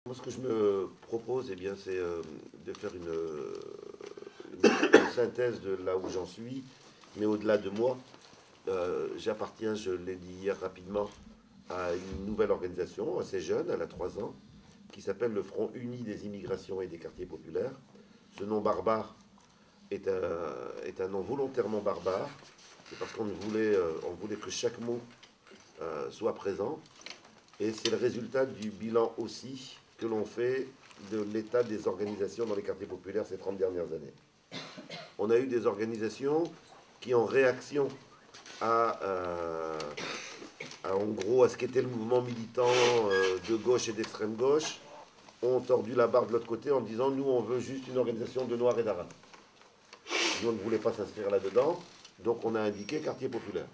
Moi, ce que je me propose, eh bien, c'est de faire une synthèse de là où j'en suis, mais au-delà de moi, j'appartiens, je l'ai dit hier rapidement, à une nouvelle organisation assez jeune, elle a 3 ans, qui s'appelle le Front Uni des immigrations et des quartiers populaires. Ce nom barbare est un nom volontairement barbare. C'est parce on voulait que chaque mot soit présent. Et c'est le résultat du bilan aussi que l'on fait de l'état des organisations dans les quartiers populaires ces 30 dernières années. On a eu des organisations qui, en réaction en gros, à ce qu'était le mouvement militant de gauche et d'extrême gauche, ont tordu la barre de l'autre côté en disant nous, on veut juste une organisation de Noirs et d'Arabes. Nous, on ne voulait pas s'inscrire là-dedans, donc on a indiqué quartier populaire.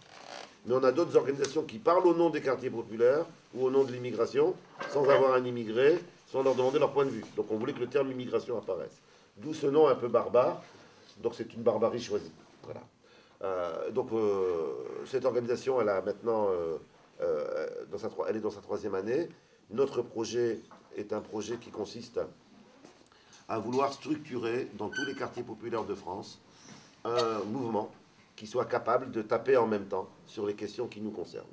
Mais on a d'autres organisations qui parlent au nom des quartiers populaires ou au nom de l'immigration, sans avoir un immigré, sans leur demander leur point de vue. Donc on voulait que le terme immigration apparaisse. D'où ce nom un peu barbare. Donc c'est une barbarie choisie. Voilà. Cette organisation, elle a maintenant, elle est dans sa 3e année. Notre projet est un projet qui consiste à vouloir structurer dans tous les quartiers populaires de France un mouvement qui soit capable de taper en même temps sur les questions qui nous concernent.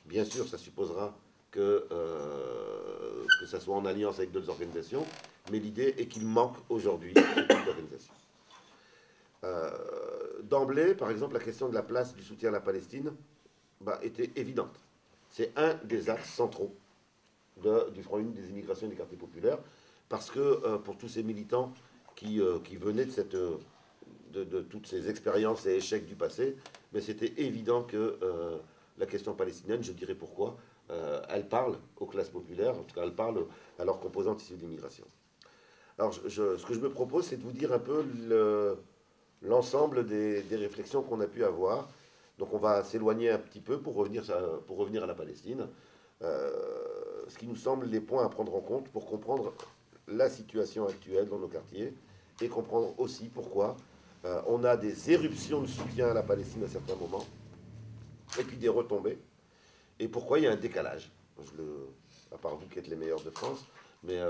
Bien sûr, ça supposera que ça soit en alliance avec d'autres organisations, mais l'idée est qu'il manque aujourd'hui ce type d'organisation. D'emblée, par exemple, la question de la place du soutien à la Palestine était évidente. C'est un des axes centraux du Front Uni des immigrations et des quartiers populaires, parce que pour tous ces militants qui venaient de toutes ces expériences et échecs du passé, mais c'était évident que la question palestinienne, je dirais pourquoi, elle parle aux classes populaires, en tout cas elle parle à leurs composantes issues de l'immigration. Alors ce que je me propose, c'est de vous dire un peu l'ensemble des réflexions qu'on a pu avoir. Donc on va s'éloigner un petit peu pour revenir à la Palestine. Ce qui nous semble les points à prendre en compte pour comprendre la situation actuelle dans nos quartiers et comprendre aussi pourquoi on a des éruptions de soutien à la Palestine à certains moments et puis des retombées et pourquoi il y a un décalage. À part vous qui êtes les meilleurs de France, mais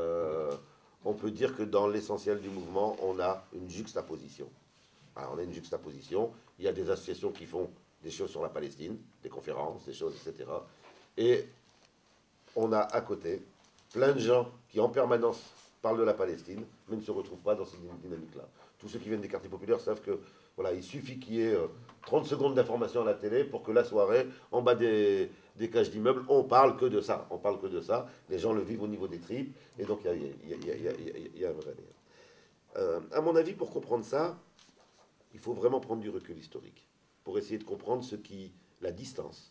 on peut dire que dans l'essentiel du mouvement, on a une juxtaposition. Alors, on a une juxtaposition, il y a des associations qui font des choses sur la Palestine, des conférences, des choses, etc. Et on a à côté plein de gens qui en permanence parlent de la Palestine, mais ne se retrouvent pas dans cette dynamique-là. Tous ceux qui viennent des quartiers populaires savent que voilà, il suffit qu'il y ait 30 secondes d'information à la télé pour que la soirée, en bas des cages d'immeubles, on parle que de ça. On parle que de ça. Les gens le vivent au niveau des tripes, et donc il y a un vrai lien. À mon avis, pour comprendre ça, il faut vraiment prendre du recul historique pour essayer de comprendre la distance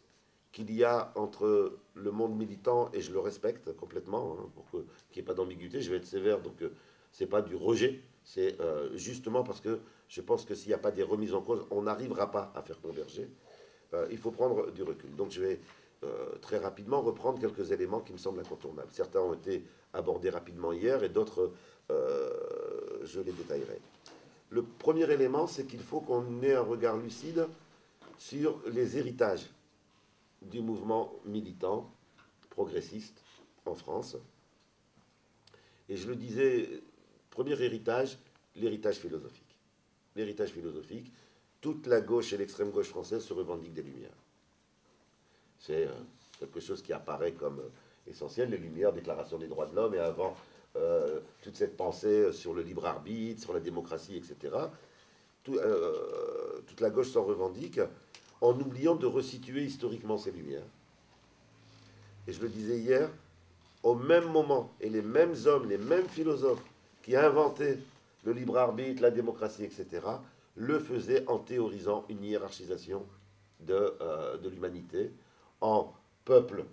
qu'il y a entre le monde militant, et je le respecte complètement, hein, pour qu'il n'y ait pas d'ambiguïté, je vais être sévère, donc c'est pas du rejet, c'est justement parce que je pense que s'il n'y a pas des remises en cause, on n'arrivera pas à faire converger. Il faut prendre du recul. Donc je vais très rapidement reprendre quelques éléments qui me semblent incontournables. Certains ont été abordés rapidement hier et d'autres, je les détaillerai. Le premier élément, c'est qu'il faut qu'on ait un regard lucide sur les héritages du mouvement militant progressiste en France. Et je le disais, premier héritage, l'héritage philosophique. L'héritage philosophique, toute la gauche et l'extrême gauche française se revendiquent des Lumières. C'est quelque chose qui apparaît comme essentiel, les Lumières, Déclaration des droits de l'homme, et avant toute cette pensée sur le libre arbitre, sur la démocratie, etc. Toute la gauche s'en revendique, en oubliant de resituer historiquement ces Lumières. Et je le disais hier, au même moment, et les mêmes hommes, les mêmes philosophes qui inventaient le libre arbitre, la démocratie, etc., le faisaient en théorisant une hiérarchisation de l'humanité en peuples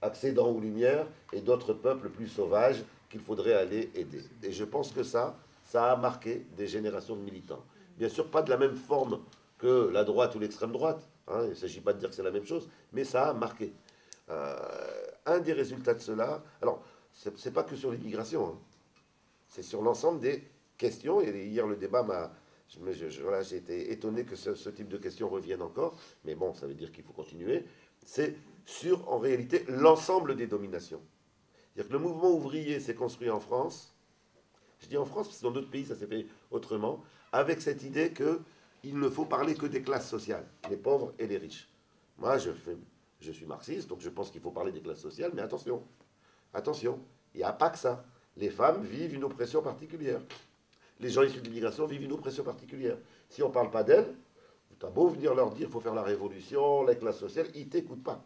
accédant aux Lumières et d'autres peuples plus sauvages qu'il faudrait aller aider. Et je pense que ça a marqué des générations de militants. Bien sûr, pas de la même forme que la droite ou l'extrême droite, hein, il ne s'agit pas de dire que c'est la même chose, mais ça a marqué. Un des résultats de cela, alors, c'est pas que sur l'immigration, hein, c'est sur l'ensemble des questions, et hier le débat m'a... Voilà, j'ai été étonné que ce type de questions reviennent encore, mais bon, ça veut dire qu'il faut continuer. C'est sur, en réalité, l'ensemble des dominations. C'est-à-dire que le mouvement ouvrier s'est construit en France, je dis en France parce que dans d'autres pays ça s'est fait autrement, avec cette idée qu'il ne faut parler que des classes sociales, les pauvres et les riches. Moi je suis marxiste, donc je pense qu'il faut parler des classes sociales, mais attention, attention, il n'y a pas que ça. Les femmes vivent une oppression particulière. Les gens issus de l'immigration vivent une oppression particulière. Si on ne parle pas d'elles, tu as beau venir leur dire qu'il faut faire la révolution, les classes sociales, ils ne t'écoutent pas.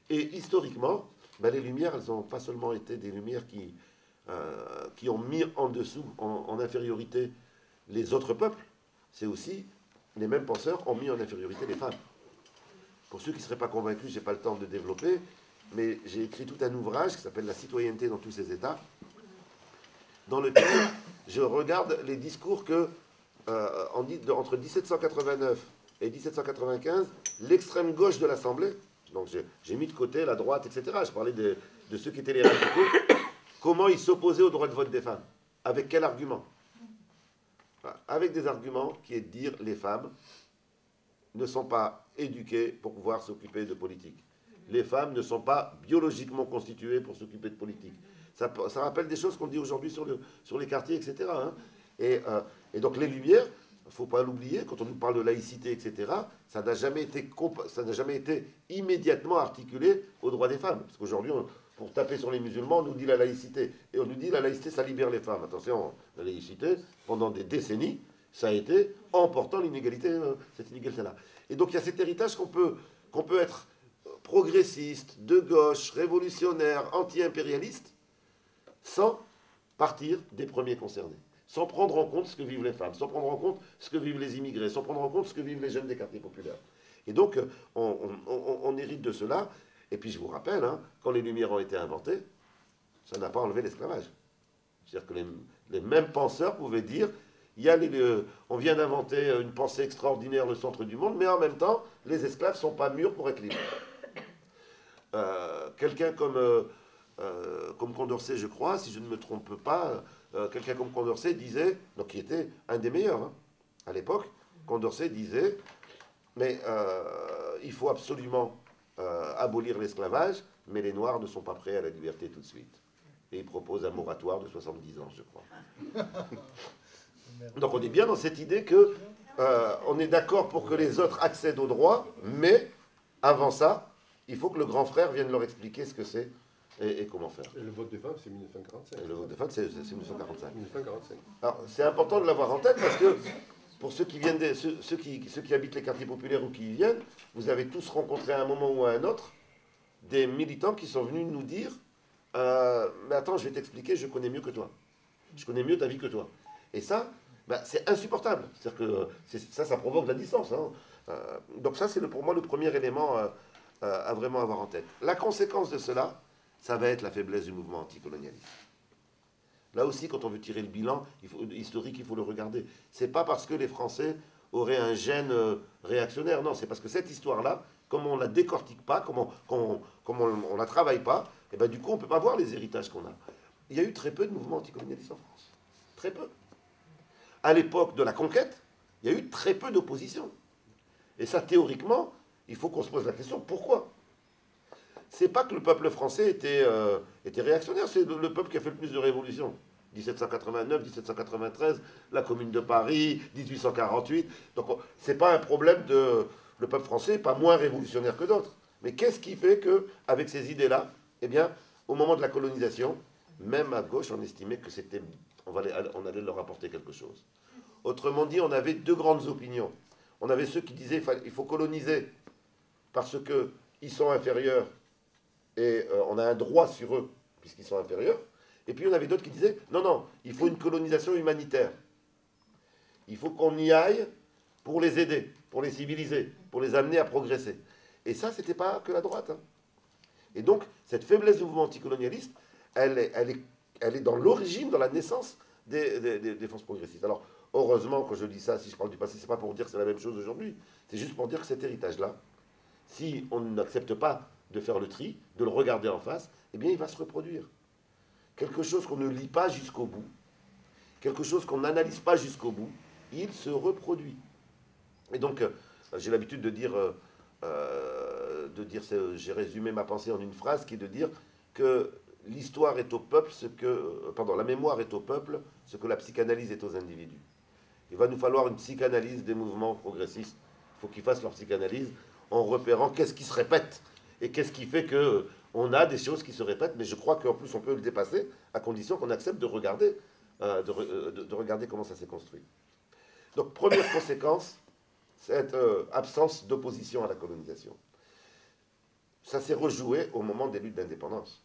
Et historiquement, ben les Lumières, elles n'ont pas seulement été des Lumières qui ont mis en dessous, en infériorité, les autres peuples, c'est aussi, les mêmes penseurs ont mis en infériorité les femmes. Pour ceux qui ne seraient pas convaincus, je n'ai pas le temps de développer, mais j'ai écrit tout un ouvrage qui s'appelle La citoyenneté dans tous ses états, dans lequel je regarde les discours que, entre 1789 et 1795, l'extrême gauche de l'Assemblée, donc j'ai mis de côté la droite, etc., je parlais de ceux qui étaient les radicaux, comment ils s'opposaient au droit de vote des femmes. Avec quel argument? Avec des arguments qui est de dire les femmes ne sont pas éduquées pour pouvoir s'occuper de politique. Les femmes ne sont pas biologiquement constituées pour s'occuper de politique. Ça rappelle des choses qu'on dit aujourd'hui sur les quartiers, etc. Hein. Et donc les Lumières, il ne faut pas l'oublier, quand on nous parle de laïcité, etc., ça n'a jamais été immédiatement articulé aux droits des femmes. Parce qu'aujourd'hui, pour taper sur les musulmans, on nous dit la laïcité. Et on nous dit la laïcité, ça libère les femmes. Attention, la laïcité, pendant des décennies, ça a été emportant l'inégalité, cette inégalité-là. Et donc il y a cet héritage qu'on peut être progressiste, de gauche, révolutionnaire, anti-impérialiste, sans partir des premiers concernés, sans prendre en compte ce que vivent les femmes, sans prendre en compte ce que vivent les immigrés, sans prendre en compte ce que vivent les jeunes des quartiers populaires. Et donc, on hérite de cela. Et puis, je vous rappelle, hein, quand les Lumières ont été inventées, ça n'a pas enlevé l'esclavage. C'est-à-dire que les mêmes penseurs pouvaient dire, on vient d'inventer une pensée extraordinaire, le centre du monde, mais en même temps, les esclaves ne sont pas mûrs pour être libres. Quelqu'un comme Condorcet, je crois, si je ne me trompe pas, quelqu'un comme Condorcet disait, donc qui était un des meilleurs hein, à l'époque, Condorcet disait, mais il faut absolument abolir l'esclavage, mais les Noirs ne sont pas prêts à la liberté tout de suite. Et il propose un moratoire de 70 ans, je crois. Donc on est bien dans cette idée que on est d'accord pour que les autres accèdent aux droits, mais avant ça, il faut que le grand frère vienne leur expliquer ce que c'est et comment faire. Et le vote des femmes, c'est 1945. Et le vote des femmes, c'est 1945. 1945. Alors, c'est important de l'avoir en tête parce que pour ceux qui viennent, ceux qui habitent les quartiers populaires ou qui y viennent, vous avez tous rencontré à un moment ou à un autre des militants qui sont venus nous dire mais attends, je vais t'expliquer, je connais mieux que toi. Je connais mieux ta vie que toi. Et ça, c'est insupportable. C'est-à-dire que ça provoque de la distance. Hein. Donc ça, c'est pour moi le premier élément à vraiment avoir en tête. La conséquence de cela, ça va être la faiblesse du mouvement anticolonialiste. Là aussi, quand on veut tirer le bilan historique, il faut le regarder. C'est pas parce que les Français auraient un gène réactionnaire, non, c'est parce que cette histoire-là, comme on ne la décortique pas, comme on la travaille pas, et ben du coup, on ne peut pas voir les héritages qu'on a. Il y a eu très peu de mouvements anticolonialistes en France. Très peu. À l'époque de la conquête, il y a eu très peu d'opposition. Et ça, théoriquement, il faut qu'on se pose la question, pourquoi? C'est pas que le peuple français était réactionnaire, c'est le peuple qui a fait le plus de révolutions. 1789, 1793, la Commune de Paris, 1848. Donc c'est pas un problème de... Le peuple français n'est pas moins révolutionnaire que d'autres. Mais qu'est-ce qui fait qu'avec ces idées-là, eh bien, au moment de la colonisation, même à gauche, on estimait que on allait leur apporter quelque chose. Autrement dit, on avait deux grandes opinions. On avait ceux qui disaient qu'il faut coloniser parce qu'ils sont inférieurs et on a un droit sur eux puisqu'ils sont inférieurs. Et puis on avait d'autres qui disaient non, non, il faut une colonisation humanitaire. Il faut qu'on y aille pour les aider, pour les civiliser, pour les amener à progresser. Et ça, c'était pas que la droite. Hein. Et donc, cette faiblesse du mouvement anticolonialiste, elle est dans l'origine, dans la naissance des forces progressistes. Alors, heureusement, quand je dis ça, si je parle du passé, c'est pas pour dire que c'est la même chose aujourd'hui. C'est juste pour dire que cet héritage-là, si on n'accepte pas de faire le tri, de le regarder en face, eh bien, il va se reproduire. Quelque chose qu'on ne lit pas jusqu'au bout, quelque chose qu'on n'analyse pas jusqu'au bout, il se reproduit. Et donc, j'ai l'habitude de dire, j'ai résumé ma pensée en une phrase qui est de dire que l'histoire est au peuple ce que, pardon, la mémoire est au peuple ce que la psychanalyse est aux individus. Il va nous falloir une psychanalyse des mouvements progressistes. Il faut qu'ils fassent leur psychanalyse en repérant qu'est-ce qui se répète et qu'est-ce qui fait que on a des choses qui se répètent, mais je crois qu'en plus on peut le dépasser à condition qu'on accepte de regarder, de regarder comment ça s'est construit. Donc première conséquence, cette absence d'opposition à la colonisation. Ça s'est rejoué au moment des luttes d'indépendance.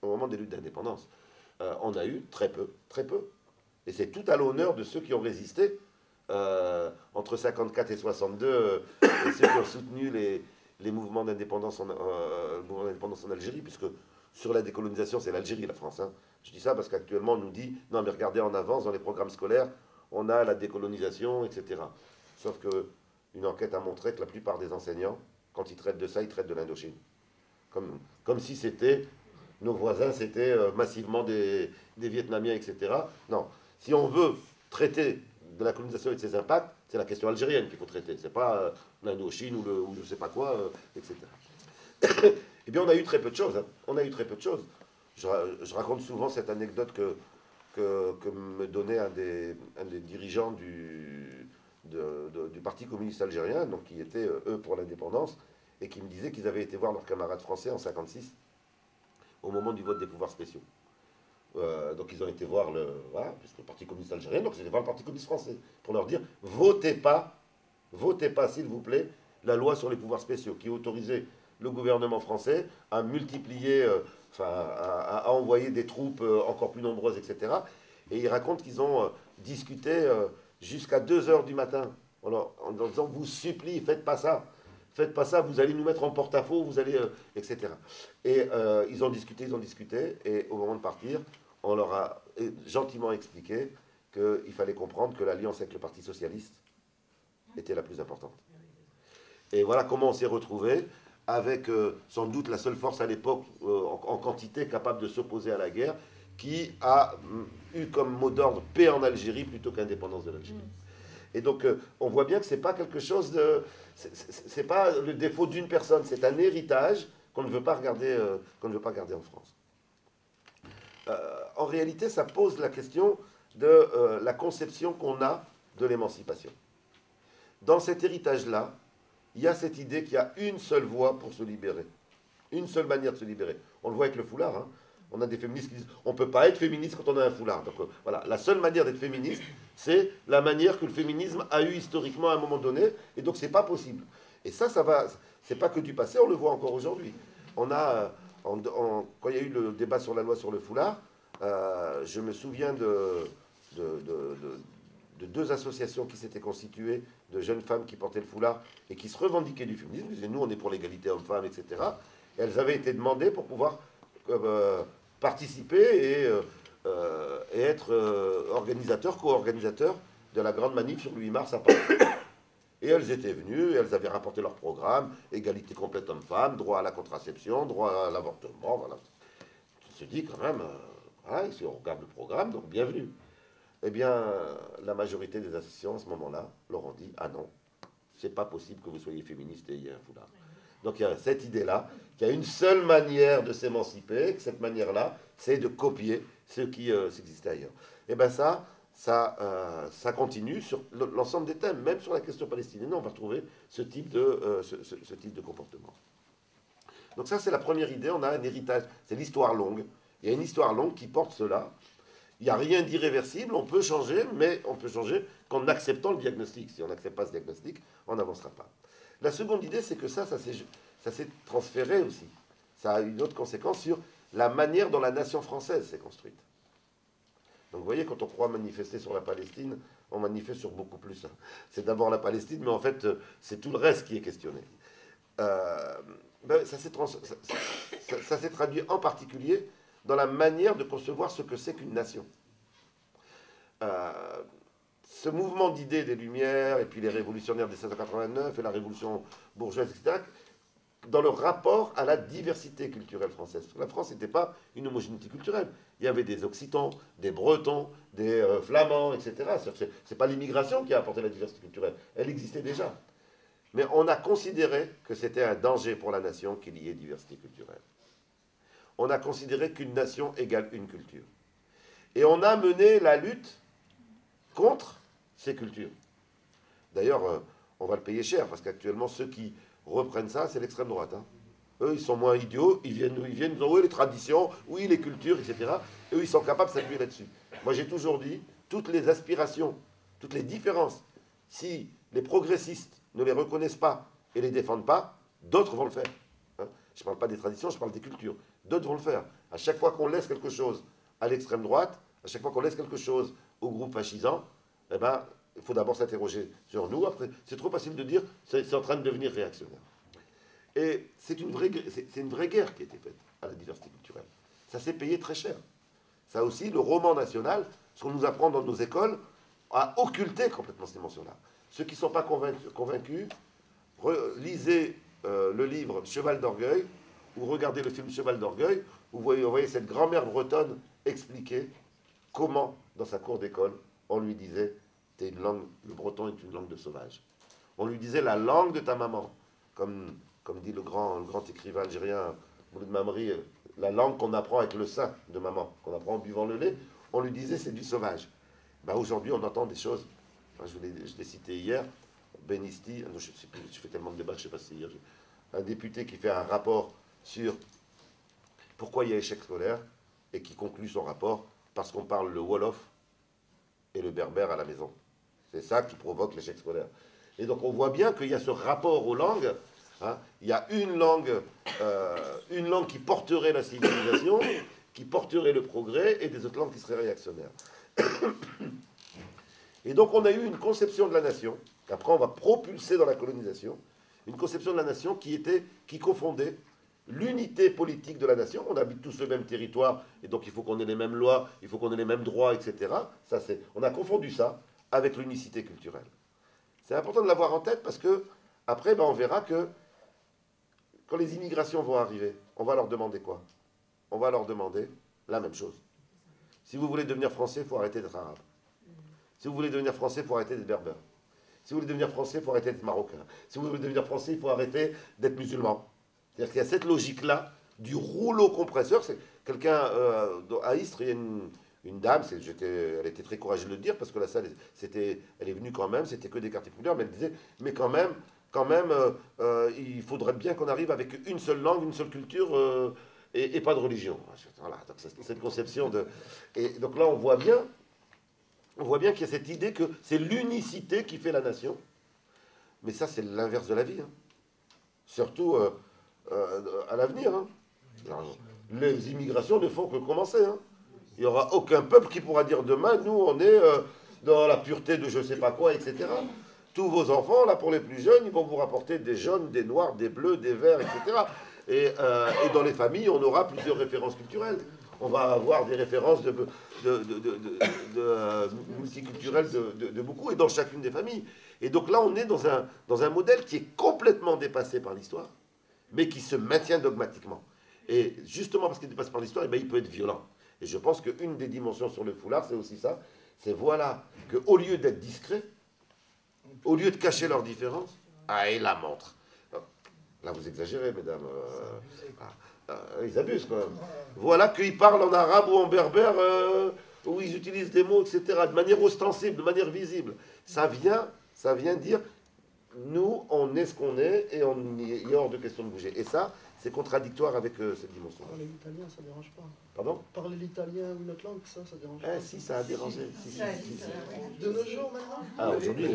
Au moment des luttes d'indépendance, on a eu très peu. Et c'est tout à l'honneur de ceux qui ont résisté entre 54 et 62, et ceux qui ont soutenu les mouvements d'indépendance en Algérie, puisque sur la décolonisation, c'est l'Algérie, la France. Hein. Je dis ça parce qu'actuellement, on nous dit, non mais regardez en avance, dans les programmes scolaires, on a la décolonisation, etc. Sauf qu'une enquête a montré que la plupart des enseignants, quand ils traitent de ça, ils traitent de l'Indochine. Comme si c'était, nos voisins, c'était massivement des Vietnamiens, etc. Non, si on veut traiter de la colonisation et de ses impacts, c'est la question algérienne qu'il faut traiter. C'est pas l'Indochine ou je sais pas quoi, etc. Eh bien, on a eu très peu de choses. Hein. On a eu très peu de choses. Je raconte souvent cette anecdote que me donnait un des dirigeants du Parti communiste algérien, donc qui étaient, eux, pour l'indépendance, et qui me disaient qu'ils avaient été voir leurs camarades français en 1956, au moment du vote des pouvoirs spéciaux. Donc ils ont été voir le Parti communiste algérien, donc ils étaient voir le Parti communiste français, pour leur dire, votez pas, s'il vous plaît, la loi sur les pouvoirs spéciaux, qui autorisait le gouvernement français à multiplier, à envoyer des troupes encore plus nombreuses, etc. Et ils racontent qu'ils ont discuté jusqu'à 2 heures du matin, en disant, vous supplie, faites pas ça, vous allez nous mettre en porte-à-faux, vous allez, etc. Et ils ont discuté, et au moment de partir, on leur a gentiment expliqué qu'il fallait comprendre que l'alliance avec le Parti socialiste était la plus importante. Et voilà comment on s'est retrouvé avec sans doute la seule force à l'époque en quantité capable de s'opposer à la guerre, qui a eu comme mot d'ordre paix en Algérie plutôt qu'indépendance de l'Algérie. Et donc on voit bien que c'est pas quelque chose de, c'est pas le défaut d'une personne, c'est un héritage qu'on ne veut pas regarder, en France. En réalité, ça pose la question de la conception qu'on a de l'émancipation. Dans cet héritage-là, il y a cette idée qu'il y a une seule voie pour se libérer. Une seule manière de se libérer. On le voit avec le foulard. Hein. On a des féministes qui disent on ne peut pas être féministe quand on a un foulard. Donc voilà, la seule manière d'être féministe, c'est la manière que le féminisme a eu historiquement à un moment donné. Et donc c'est pas possible. Et ça va. C'est pas que du passé, on le voit encore aujourd'hui. On a, quand il y a eu le débat sur la loi sur le foulard, je me souviens de 2 associations qui s'étaient constituées de jeunes femmes qui portaient le foulard et qui se revendiquaient du féminisme. Ils disaient, nous, on est pour l'égalité homme-femme, etc. Et elles avaient été demandées pour pouvoir participer et être co-organisateurs de la grande manif sur le 8 mars à Paris. Et elles étaient venues, et elles avaient rapporté leur programme, égalité complète homme-femme, droit à la contraception, droit à l'avortement, voilà. On se dit quand même, si on regarde le programme, donc bienvenue. Eh bien, la majorité des associations, à ce moment-là, leur ont dit, ah non, c'est pas possible que vous soyez féministe et ayez un foulard. Donc il y a cette idée-là, qu'il y a une seule manière de s'émanciper, que cette manière-là, c'est de copier ce qui existait ailleurs. Et bien ça continue sur l'ensemble des thèmes, même sur la question palestinienne, on va retrouver ce type de comportement. Donc ça, c'est la première idée, on a un héritage, c'est l'histoire longue. Il y a une histoire longue qui porte cela. Il n'y a rien d'irréversible, on peut changer, mais on peut changer qu'en acceptant le diagnostic. Si on n'accepte pas ce diagnostic, on n'avancera pas. La seconde idée, c'est que ça s'est transféré aussi. Ça a une autre conséquence sur la manière dont la nation française s'est construite. Donc vous voyez, quand on croit manifester sur la Palestine, on manifeste sur beaucoup plus. C'est d'abord la Palestine, mais en fait, c'est tout le reste qui est questionné. Ça s'est traduit en particulier dans la manière de concevoir ce que c'est qu'une nation. Ce mouvement d'idées des Lumières, et puis les révolutionnaires de 1789, et la révolution bourgeoise, etc., dans le rapport à la diversité culturelle française. Parce que la France n'était pas une homogénéité culturelle. Il y avait des Occitans, des Bretons, des Flamands, etc. Ce n'est pas l'immigration qui a apporté la diversité culturelle. Elle existait déjà. Mais on a considéré que c'était un danger pour la nation qu'il y ait diversité culturelle. on a considéré qu'une nation égale une culture. Et on a mené la lutte contre ces cultures. D'ailleurs, on va le payer cher, parce qu'actuellement, ceux qui reprennent ça, c'est l'extrême droite. Hein. Eux, ils sont moins idiots, ils viennent nous dire, oui, les traditions, oui, les cultures, etc. Et eux, ils sont capables de s'appuyer là-dessus. Moi, j'ai toujours dit, toutes les aspirations, toutes les différences, si les progressistes ne les reconnaissent pas et les défendent pas, d'autres vont le faire. Hein. Je ne parle pas des traditions, je parle des cultures. D'autres vont le faire. À chaque fois qu'on laisse quelque chose à l'extrême droite, à chaque fois qu'on laisse quelque chose au groupe fascisant, eh ben, il faut d'abord s'interroger sur nous. Après, c'est trop facile de dire c'est en train de devenir réactionnaire. Et c'est une vraie guerre qui a été faite à la diversité culturelle. Ça s'est payé très cher. Ça aussi, le roman national, ce qu'on nous apprend dans nos écoles, a occulté complètement ces mentions-là. Ceux qui ne sont pas convaincus, lisez le livre Cheval d'orgueil, ou regardez le film Cheval d'orgueil, où vous voyez cette grand-mère bretonne expliquer comment, dans sa cour d'école, on lui disait t'es une langue, le breton est une langue de sauvage. On lui disait la langue de ta maman, comme dit le grand écrivain algérien Mouloud Mamri, la langue qu'on apprend avec le sein de maman, qu'on apprend en buvant le lait, on lui disait c'est du sauvage. Ben, aujourd'hui, on entend des choses, enfin, je l'ai cité hier, Benisti, non, je sais plus, je fais tellement de débats, je ne sais pas si hier, un député qui fait un rapport sur pourquoi il y a échec scolaire, et qui conclut son rapport parce qu'on parle le Wolof et le berbère à la maison. C'est ça qui provoque l'échec scolaire. Et donc on voit bien qu'il y a ce rapport aux langues. Hein. Il y a une langue qui porterait la civilisation, qui porterait le progrès, et des autres langues qui seraient réactionnaires. Et donc on a eu une conception de la nation, qu'après on va propulser dans la colonisation, une conception de la nation qui confondait l'unité politique de la nation. On habite tous le même territoire, et donc il faut qu'on ait les mêmes lois, il faut qu'on ait les mêmes droits, etc. On a confondu ça avec l'unicité culturelle. C'est important de l'avoir en tête parce que après, ben, on verra que quand les immigrations vont arriver, on va leur demander quoi? On va leur demander la même chose. Si vous voulez devenir français, il faut arrêter d'être arabe. Si vous voulez devenir français, il faut arrêter d'être berbère. Si vous voulez devenir français, il faut arrêter d'être marocain. Si vous voulez devenir français, il faut arrêter d'être musulman. C'est-à-dire qu'il y a cette logique-là du rouleau compresseur. C'est quelqu'un à Istres, il y a une dame, elle était très courageuse de le dire, parce que la salle, elle est venue quand même, c'était que des quartiers populaires, mais elle disait, mais quand même, il faudrait bien qu'on arrive avec une seule langue, une seule culture, et pas de religion. Voilà, donc c'est cette conception de... Et donc là, on voit bien qu'il y a cette idée que c'est l'unicité qui fait la nation. Mais ça, c'est l'inverse de la vie. Hein. Surtout à l'avenir. Hein. Les immigrations ne font que commencer. Hein. Il n'y aura aucun peuple qui pourra dire demain, nous, on est dans la pureté de je ne sais pas quoi, etc. Tous vos enfants, là, pour les plus jeunes, ils vont vous rapporter des jaunes, des noirs, des bleus, des verts, etc. Et dans les familles, on aura plusieurs références culturelles. On va avoir des références multiculturelles de beaucoup, et dans chacune des familles. Et donc là, on est dans un modèle qui est complètement dépassé par l'histoire, mais qui se maintient dogmatiquement. Et justement parce qu'il est dépassé par l'histoire, eh bien, il peut être violent. Et je pense qu'une des dimensions sur le foulard, c'est aussi ça. C'est voilà, qu'au lieu d'être discret, au lieu de cacher leurs différences, et la montre. Là, vous exagérez, mesdames. Ils abusent, quand même. Voilà qu'ils parlent en arabe ou en berbère, où ils utilisent des mots, etc., de manière ostensible, de manière visible. Ça vient dire, nous, on est ce qu'on est, et il est hors de question de bouger. Et ça, c'est contradictoire avec cette dimension. Parler l'italien, ça ne dérange pas. Pardon? Parler l'italien ou une autre langue, ça ne dérange pas. Si, ça a dérangé. Si. De nos jours, maintenant? Ah, aujourd'hui,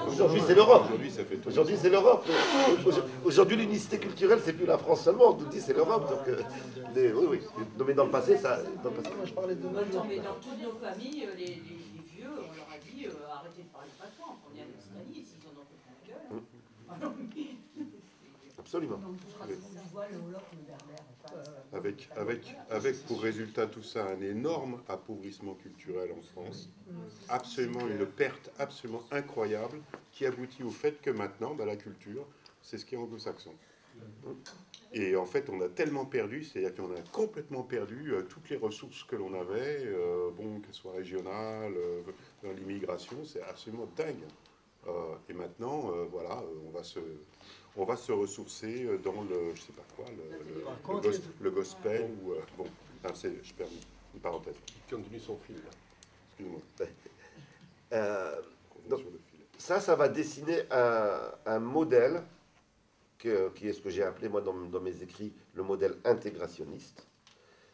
Aujourd'hui, c'est l'Europe. Aujourd'hui, ça fait tout. Aujourd'hui, c'est l'Europe. Aujourd'hui, l'unicité culturelle, c'est plus la France seulement. On nous dit c'est l'Europe. Donc, oui. Non, mais dans le passé, ça. Dans le passé. Moi, je parlais de nos Non, jours. mais dans toutes nos familles, les vieux, on leur a dit arrêtez de parler patois. On est en Australie, s'ils en ont fait la gueule. Ah non, mais- Absolument. Avec pour résultat tout ça un énorme appauvrissement culturel en France, absolument une perte absolument incroyable qui aboutit au fait que maintenant, la culture, c'est ce qui est anglo-saxon. Et en fait, on a tellement perdu, c'est-à-dire qu'on a complètement perdu toutes les ressources que l'on avait, qu'elles soient régionales, dans l'immigration, c'est absolument dingue. Et maintenant, on va se ressourcer dans le, je sais pas quoi, le gospel ou bon, je perds une parenthèse. Il continue son fil là. Excuse-moi. Donc, ça va dessiner un modèle qui est ce que j'ai appelé moi dans mes écrits le modèle intégrationniste.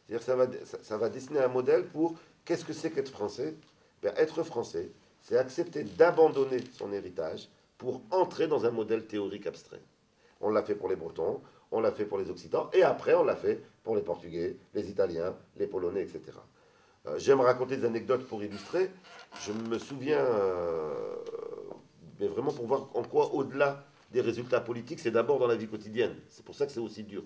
C'est-à-dire que ça va dessiner un modèle pour qu'est-ce que c'est qu'être français? Ben, être français, c'est accepter d'abandonner son héritage pour entrer dans un modèle théorique abstrait. On l'a fait pour les Bretons, on l'a fait pour les Occitans, et après on l'a fait pour les Portugais, les Italiens, les Polonais, etc. J'aime raconter des anecdotes pour illustrer. Je me souviens, mais vraiment pour voir en quoi, au-delà des résultats politiques, c'est d'abord dans la vie quotidienne. C'est pour ça que c'est aussi dur.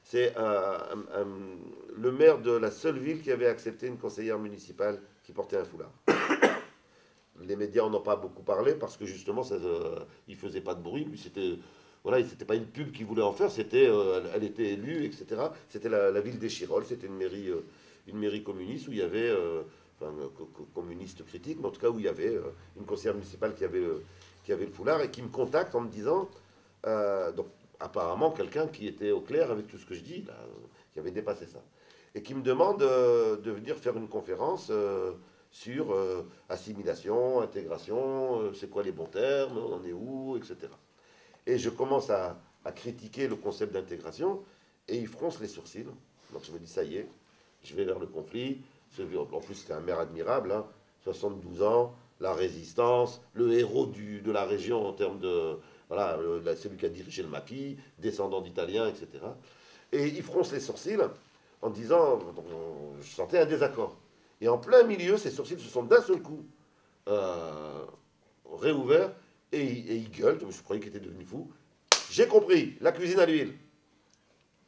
C'est le maire de la seule ville qui avait accepté une conseillère municipale qui portait un foulard. Les médias n'en ont pas beaucoup parlé parce que justement, il ne faisait pas de bruit. Voilà, c'était pas une pub qu'il voulait en faire, elle était élue, etc. C'était la ville d'Échirolles, c'était une mairie communiste où il y avait, communiste critique, mais en tout cas où il y avait une conseillère municipale qui avait le foulard et qui me contacte en me disant, donc apparemment quelqu'un qui était au clair avec tout ce que je dis, là, qui avait dépassé ça, et qui me demande de venir faire une conférence sur assimilation, intégration, c'est quoi les bons termes, on en est où, etc. Et je commence à critiquer le concept d'intégration, et il fronce les sourcils. Donc je me dis, ça y est, je vais vers le conflit. En plus, c'était un maire admirable, hein, 72 ans, la résistance, le héros de la région en termes de... Voilà, celui qui a dirigé le maquis, descendant d'Italiens, etc. Et il fronce les sourcils en disant, je sentais un désaccord. Et en plein milieu, ces sourcils se sont d'un seul coup réouverts et il gueule, je croyais qu'il était devenu fou. J'ai compris, la cuisine à l'huile.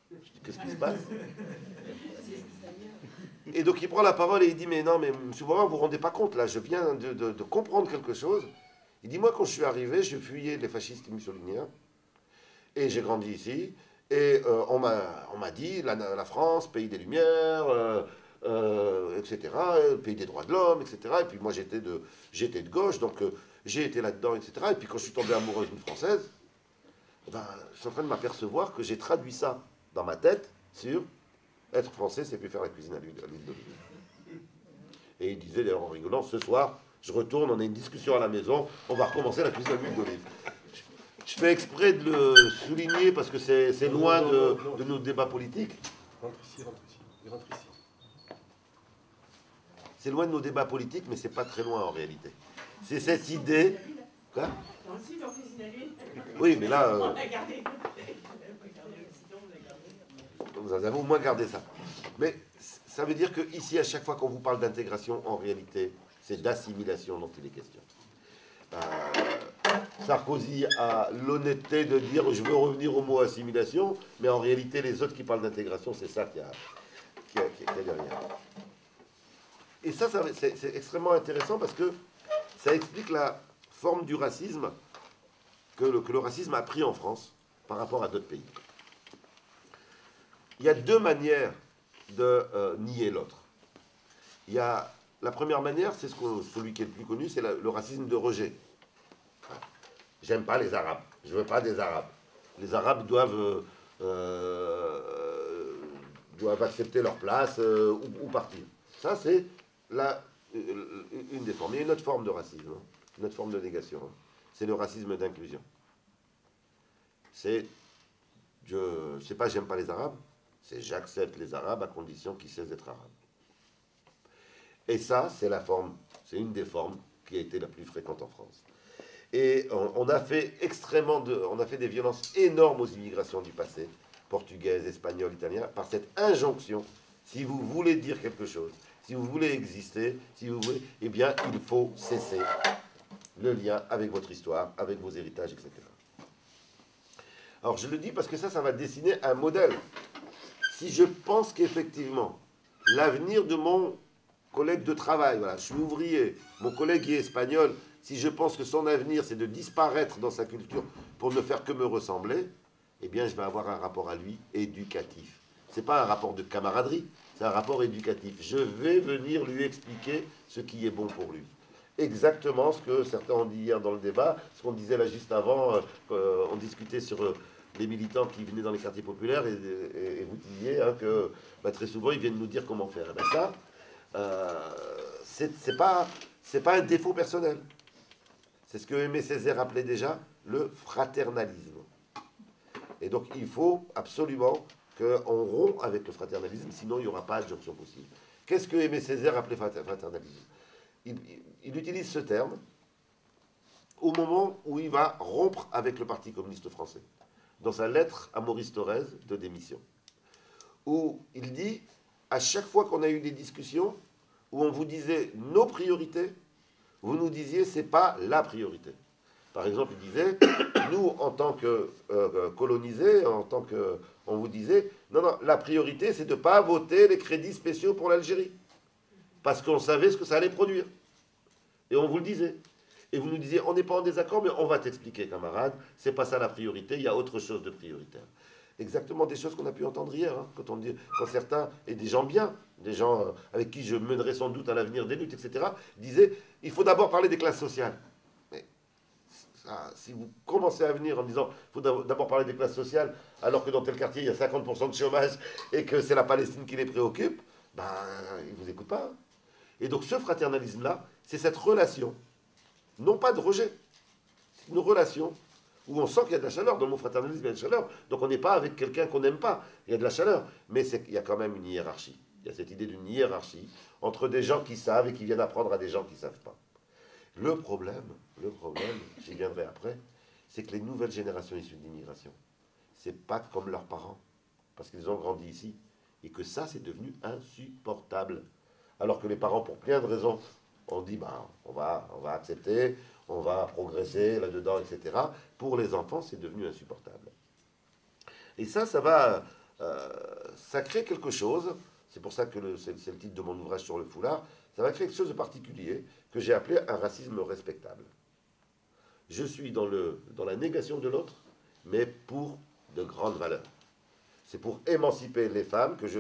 Je dis, qu'est-ce qui se passe? Et donc il prend la parole et il dit, mais non, mais monsieur Boivin, vous ne vous rendez pas compte, là, je viens de comprendre quelque chose. Il dit, moi, quand je suis arrivé, je fuyais les fascistes mussoliniens, et j'ai grandi ici, et on m'a dit, la France, pays des Lumières, etc., pays des droits de l'homme, etc., et puis moi, j'étais de gauche, donc j'ai été là-dedans, etc., et puis quand je suis tombé amoureuse d'une Française, ben, je suis en train de m'apercevoir que j'ai traduit ça dans ma tête sur être français, c'est plus faire la cuisine à l'huile d'olive. Et il disait d'ailleurs en rigolant, ce soir, je retourne, on a une discussion à la maison, on va recommencer la cuisine à l'huile d'olive. Je fais exprès de le souligner parce que c'est loin de nos débats politiques. Rentre ici. C'est loin de nos débats politiques, mais c'est pas très loin en réalité. C'est cette idée... Quoi? Oui, mais là... Vous avez au moins gardé ça. Mais ça veut dire qu'ici, à chaque fois qu'on vous parle d'intégration, en réalité, c'est d'assimilation dont il est question. Sarkozy a l'honnêteté de dire « je veux revenir au mot assimilation », mais en réalité, les autres qui parlent d'intégration, c'est ça qu'il y a derrière. Et ça c'est extrêmement intéressant parce que ça explique la forme du racisme que le racisme a pris en France par rapport à d'autres pays. Il y a deux manières de nier l'autre. Il y a la première manière, c'est celui qui est le plus connu, c'est le racisme de rejet. J'aime pas les Arabes, je veux pas des Arabes. Les Arabes doivent accepter leur place ou partir. Ça, c'est une des formes. Il y a une autre forme de racisme, hein, une autre forme de négation. Hein. C'est le racisme d'inclusion. C'est pas j'aime pas les Arabes, c'est j'accepte les Arabes à condition qu'ils cessent d'être Arabes. Et ça, c'est une des formes qui a été la plus fréquente en France. Et on a fait des violences énormes aux immigrations du passé, portugaises, espagnoles, italiennes, par cette injonction, si vous voulez dire quelque chose, si vous voulez exister, eh bien, il faut cesser le lien avec votre histoire, avec vos héritages, etc. Alors, je le dis parce que ça va dessiner un modèle. Si je pense qu'effectivement, l'avenir de mon collègue de travail, voilà, je suis ouvrier, mon collègue est espagnol, si je pense que son avenir, c'est de disparaître dans sa culture pour ne faire que me ressembler, eh bien, je vais avoir un rapport à lui éducatif. Ce n'est pas un rapport de camaraderie, c'est un rapport éducatif. Je vais venir lui expliquer ce qui est bon pour lui. exactement ce que certains ont dit hier dans le débat, ce qu'on disait là juste avant, on discutait sur les militants qui venaient dans les quartiers populaires, et vous disiez hein, que bah, très souvent ils viennent nous dire comment faire. Et ben ça, c'est pas un défaut personnel. C'est ce que Aimé Césaire appelait déjà le fraternalisme. Et donc il faut absolument qu'on rompt avec le fraternalisme, sinon il n'y aura pas de jonction possible. Qu'est-ce que Aimé Césaire appelait fraternalisme? Il utilise ce terme au moment où il va rompre avec le Parti communiste français, dans sa lettre à Maurice Thorez de démission, où il dit, à chaque fois qu'on a eu des discussions, où on vous disait nos priorités, vous nous disiez c'est pas la priorité. Par exemple, il disait, nous, en tant que colonisés, on vous disait, non, non, la priorité, c'est de ne pas voter les crédits spéciaux pour l'Algérie. Parce qu'on savait ce que ça allait produire. Et on vous le disait. Et vous nous disiez, on n'est pas en désaccord, mais on va t'expliquer, camarade, c'est pas ça la priorité, il y a autre chose de prioritaire. Exactement des choses qu'on a pu entendre hier, hein, quand certains, et des gens bien, des gens avec qui je mènerai sans doute à l'avenir des luttes, etc., disaient, il faut d'abord parler des classes sociales. Mais ça, si vous commencez à venir en disant, il faut d'abord parler des classes sociales, alors que dans tel quartier, il y a 50% de chômage, et que c'est la Palestine qui les préoccupe, ben, ils ne vous écoutent pas. Hein. Et donc ce fraternalisme-là, c'est cette relation, non pas de rejet, c'est une relation où on sent qu'il y a de la chaleur. Dans le mot fraternalisme, il y a de la chaleur. Donc on n'est pas avec quelqu'un qu'on n'aime pas. Il y a de la chaleur. Mais il y a quand même une hiérarchie. Il y a cette idée d'une hiérarchie entre des gens qui savent et qui viennent apprendre à des gens qui ne savent pas. Le problème, j'y viendrai après, c'est que les nouvelles générations issues de l'immigration, c'est pas comme leurs parents, parce qu'ils ont grandi ici. Et que ça, c'est devenu insupportable. Alors que les parents, pour plein de raisons, ont dit, bah, on va accepter, on va progresser là-dedans, etc. Pour les enfants, c'est devenu insupportable. Et ça crée quelque chose, c'est pour ça que c'est le titre de mon ouvrage sur le foulard, ça va créer quelque chose de particulier que j'ai appelé un racisme respectable. Je suis dans la négation de l'autre, mais pour de grandes valeurs. C'est pour émanciper les femmes que je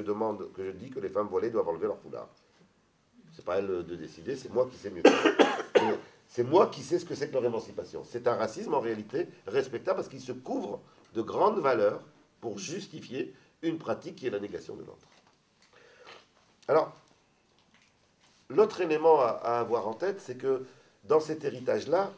dis que les femmes voilées doivent enlever leur foulard. C'est pas à elles de décider, c'est moi qui sais mieux. C'est moi qui sais ce que c'est que leur émancipation. C'est un racisme en réalité respectable parce qu'il se couvre de grandes valeurs pour justifier une pratique qui est la négation de l'autre. Alors, l'autre élément à avoir en tête, c'est que dans cet héritage-là,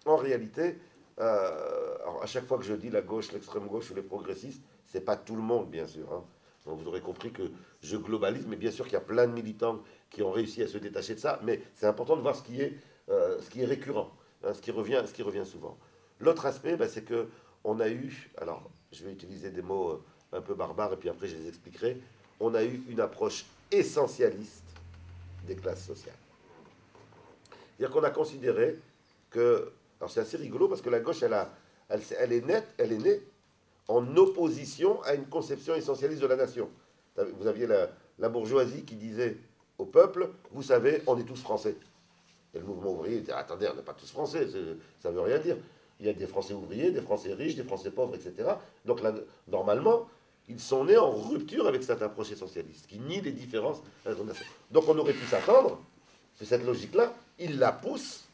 en réalité, alors à chaque fois que je dis la gauche, l'extrême gauche ou les progressistes, c'est pas tout le monde, bien sûr. Hein. Donc vous aurez compris que je globalise, mais bien sûr qu'il y a plein de militants qui ont réussi à se détacher de ça, mais c'est important de voir ce qui est récurrent, hein, ce qui revient souvent. L'autre aspect, ben, c'est qu'on a eu, alors je vais utiliser des mots un peu barbares, et puis après je les expliquerai, on a eu une approche essentialiste des classes sociales. C'est-à-dire qu'on a considéré que, alors c'est assez rigolo, parce que la gauche, elle est née en opposition à une conception essentialiste de la nation. Vous aviez la bourgeoisie qui disait au peuple, vous savez, on est tous français. Et le mouvement ouvrier disait, attendez, on n'est pas tous français, ça ne veut rien dire. Il y a des Français ouvriers, des Français riches, des Français pauvres, etc. Donc là, normalement, ils sont nés en rupture avec cette approche essentialiste, qui nie les différences de la nation. Donc on aurait pu s'attendre que cette logique-là, ils la poussent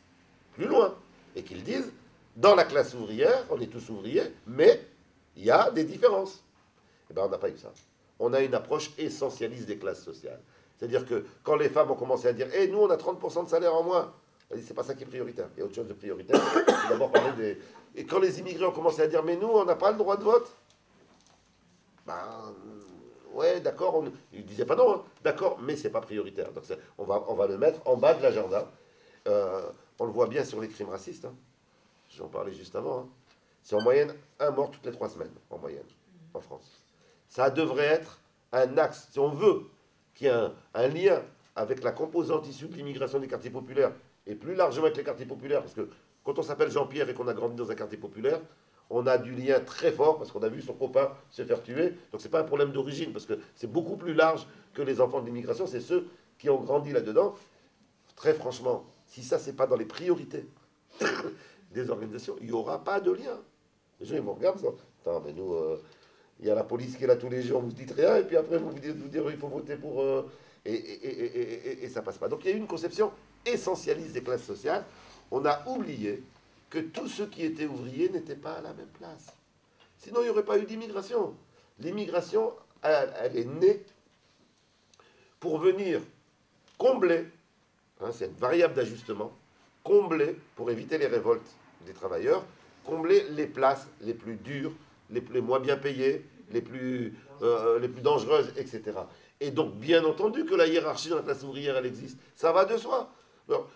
plus loin, et qu'ils disent, dans la classe ouvrière, on est tous ouvriers, mais il y a des différences. Eh bien, on n'a pas eu ça. On a une approche essentialiste des classes sociales. C'est-à-dire que quand les femmes ont commencé à dire nous, on a 30% de salaire en moins, c'est pas ça qui est prioritaire. Il y a autre chose de prioritaire. Il faut d'abord parler des... Et quand les immigrés ont commencé à dire mais nous, on n'a pas le droit de vote, ben, ouais, d'accord. Ils ne disaient pas non, hein. D'accord, mais c'est pas prioritaire. Donc on va le mettre en bas de l'agenda. On le voit bien sur les crimes racistes. Hein. J'en parlais juste avant. Hein. C'est en moyenne un mort toutes les 3 semaines, en moyenne, en France. Ça devrait être un axe, si on veut qu'il y ait un lien avec la composante issue de l'immigration des quartiers populaires, et plus largement avec les quartiers populaires, parce que quand on s'appelle Jean-Pierre et qu'on a grandi dans un quartier populaire, on a du lien très fort, parce qu'on a vu son copain se faire tuer, donc c'est pas un problème d'origine, parce que c'est beaucoup plus large que les enfants de l'immigration, c'est ceux qui ont grandi là-dedans. Très franchement, si ça, c'est pas dans les priorités des organisations, il n'y aura pas de lien. Les gens, ils vous regardent, ça. Attends, mais nous, il y a la police qui est là tous les jours, vous ne dites rien, et puis après, vous dire il faut voter pour... et ça passe pas. Donc, il y a eu une conception essentialiste des classes sociales, on a oublié que tous ceux qui étaient ouvriers n'étaient pas à la même place. Sinon, il n'y aurait pas eu d'immigration. L'immigration, elle est née pour venir combler, hein, c'est une variable d'ajustement, combler, pour éviter les révoltes des travailleurs, combler les places les plus dures, les moins bien payées, les plus dangereuses, etc. Et donc, bien entendu que la hiérarchie dans la classe ouvrière, elle existe. Ça va de soi. Alors,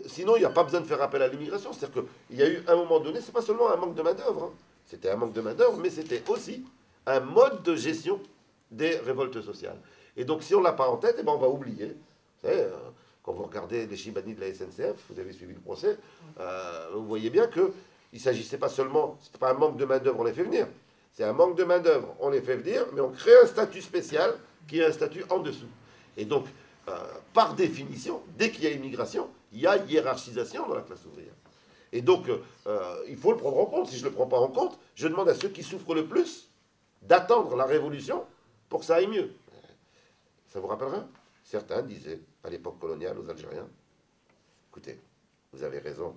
sinon, il n'y a pas besoin de faire appel à l'immigration. C'est-à-dire qu'il y a eu, à un moment donné, c'est pas seulement un manque de main-d'œuvre. Hein. C'était un manque de main-d'œuvre, mais c'était aussi un mode de gestion des révoltes sociales. Et donc, si on ne l'a pas en tête, eh ben, on va oublier. Vous savez, quand vous regardez les Chibani de la SNCF, vous avez suivi le procès, vous voyez bien qu'il ne s'agissait pas seulement, ce n'est pas un manque de main-d'œuvre, on les fait venir. C'est un manque de main-d'œuvre, on les fait venir, mais on crée un statut spécial qui est un statut en dessous. Et donc, par définition, dès qu'il y a immigration, il y a hiérarchisation dans la classe ouvrière. Et donc, il faut le prendre en compte. Si je ne le prends pas en compte, je demande à ceux qui souffrent le plus d'attendre la révolution pour que ça aille mieux. Ça vous rappellera? Certains disaient, à l'époque coloniale, aux Algériens, écoutez, vous avez raison,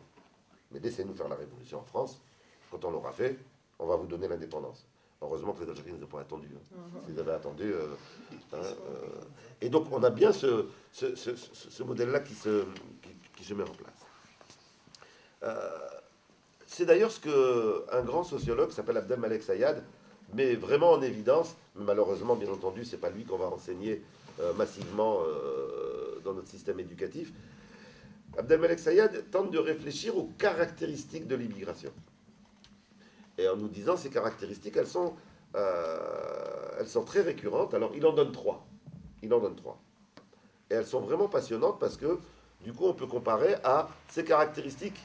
mais laissez-nous faire la révolution en France. Quand on l'aura fait, on va vous donner l'indépendance. Heureusement que les Algériens n'ont pas attendu. Hein. S'ils avaient attendu... Et donc, on a bien ce modèle-là qui se met en place. C'est d'ailleurs ce qu'un grand sociologue qui s'appelle Abdelmalek Sayad met vraiment en évidence, mais malheureusement, bien entendu, ce n'est pas lui qu'on va enseigner massivement dans notre système éducatif. Abdelmalek Sayad tente de réfléchir aux caractéristiques de l'immigration. Et en nous disant ces caractéristiques, elles sont très récurrentes. Alors, il en donne trois. Et elles sont vraiment passionnantes parce que, du coup, on peut comparer à ces caractéristiques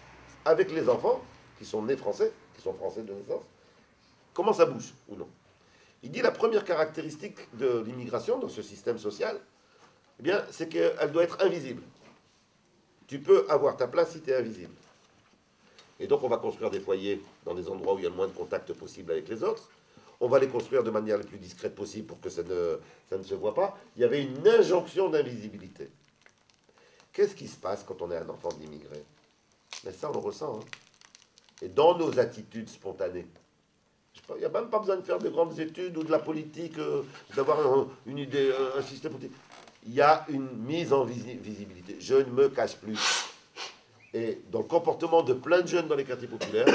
avec les enfants qui sont nés français, qui sont français de naissance. Comment ça bouge ou non? Il dit la première caractéristique de l'immigration dans ce système social, eh bien, c'est qu'elle doit être invisible. Tu peux avoir ta place si tu es invisible. Et donc, on va construire des foyers dans des endroits où il y a le moins de contact possible avec les autres. On va les construire de manière la plus discrète possible pour que ça ne se voit pas. Il y avait une injonction d'invisibilité. Qu'est-ce qui se passe quand on est un enfant d'immigré? Mais ça, on le ressent. Hein. Et dans nos attitudes spontanées, il n'y a même pas besoin de faire de grandes études ou de la politique, d'avoir une idée, un système politique. Il y a une mise en visibilité. Je ne me cache plus. Et dans le comportement de plein de jeunes dans les quartiers populaires,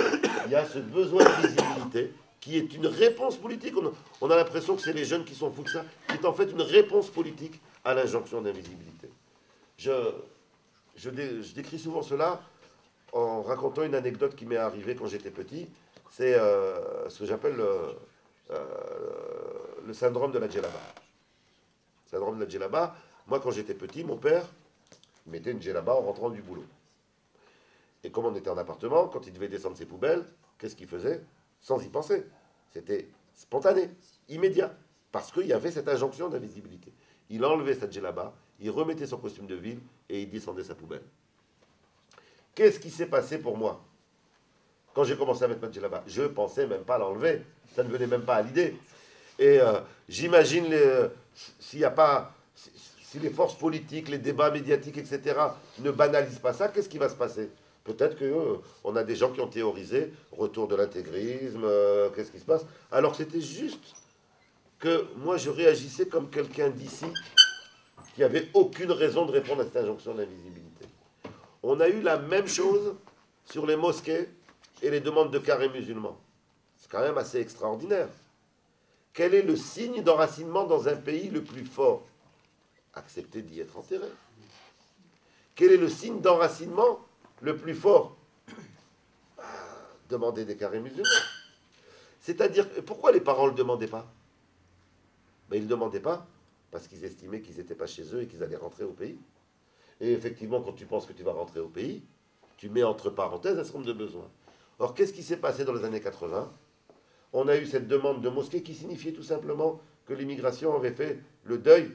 il y a ce besoin de visibilité qui est une réponse politique. On a l'impression que c'est les jeunes qui sont fous de ça, qui est en fait une réponse politique à l'injonction d'invisibilité. Je décris souvent cela en racontant une anecdote qui m'est arrivée quand j'étais petit. C'est ce que j'appelle le syndrome de la djellaba. Le syndrome de la djellaba, moi quand j'étais petit, mon père mettait une djellaba en rentrant du boulot. Et comme on était en appartement, quand il devait descendre ses poubelles, qu'est-ce qu'il faisait? Sans y penser. C'était spontané, immédiat, parce qu'il y avait cette injonction d'invisibilité. Il enlevait sa djellaba, il remettait son costume de ville et il descendait sa poubelle. Qu'est-ce qui s'est passé pour moi quand j'ai commencé à mettre ma djellaba? Je ne pensais même pas l'enlever, ça ne venait même pas à l'idée. Et j'imagine s'il n'y a pas... Si les forces politiques, les débats médiatiques, etc., ne banalisent pas ça, qu'est-ce qui va se passer? Peut-être qu'on a des gens qui ont théorisé retour de l'intégrisme, qu'est-ce qui se passe? Alors c'était juste que moi je réagissais comme quelqu'un d'ici qui n'avait aucune raison de répondre à cette injonction d'invisibilité. On a eu la même chose sur les mosquées et les demandes de carré musulmans. C'est quand même assez extraordinaire. Quel est le signe d'enracinement dans un pays le plus fort? Accepter d'y être enterré. Quel est le signe d'enracinement le plus fort? Demander des carrés musulmans. C'est-à-dire, pourquoi les parents ne le demandaient pas? Ben, ils ne le demandaient pas parce qu'ils estimaient qu'ils n'étaient pas chez eux et qu'ils allaient rentrer au pays. Et effectivement, quand tu penses que tu vas rentrer au pays, tu mets entre parenthèses un certain nombre de besoins. Or, qu'est-ce qui s'est passé dans les années 80? On a eu cette demande de mosquée qui signifiait tout simplement que l'immigration avait fait le deuil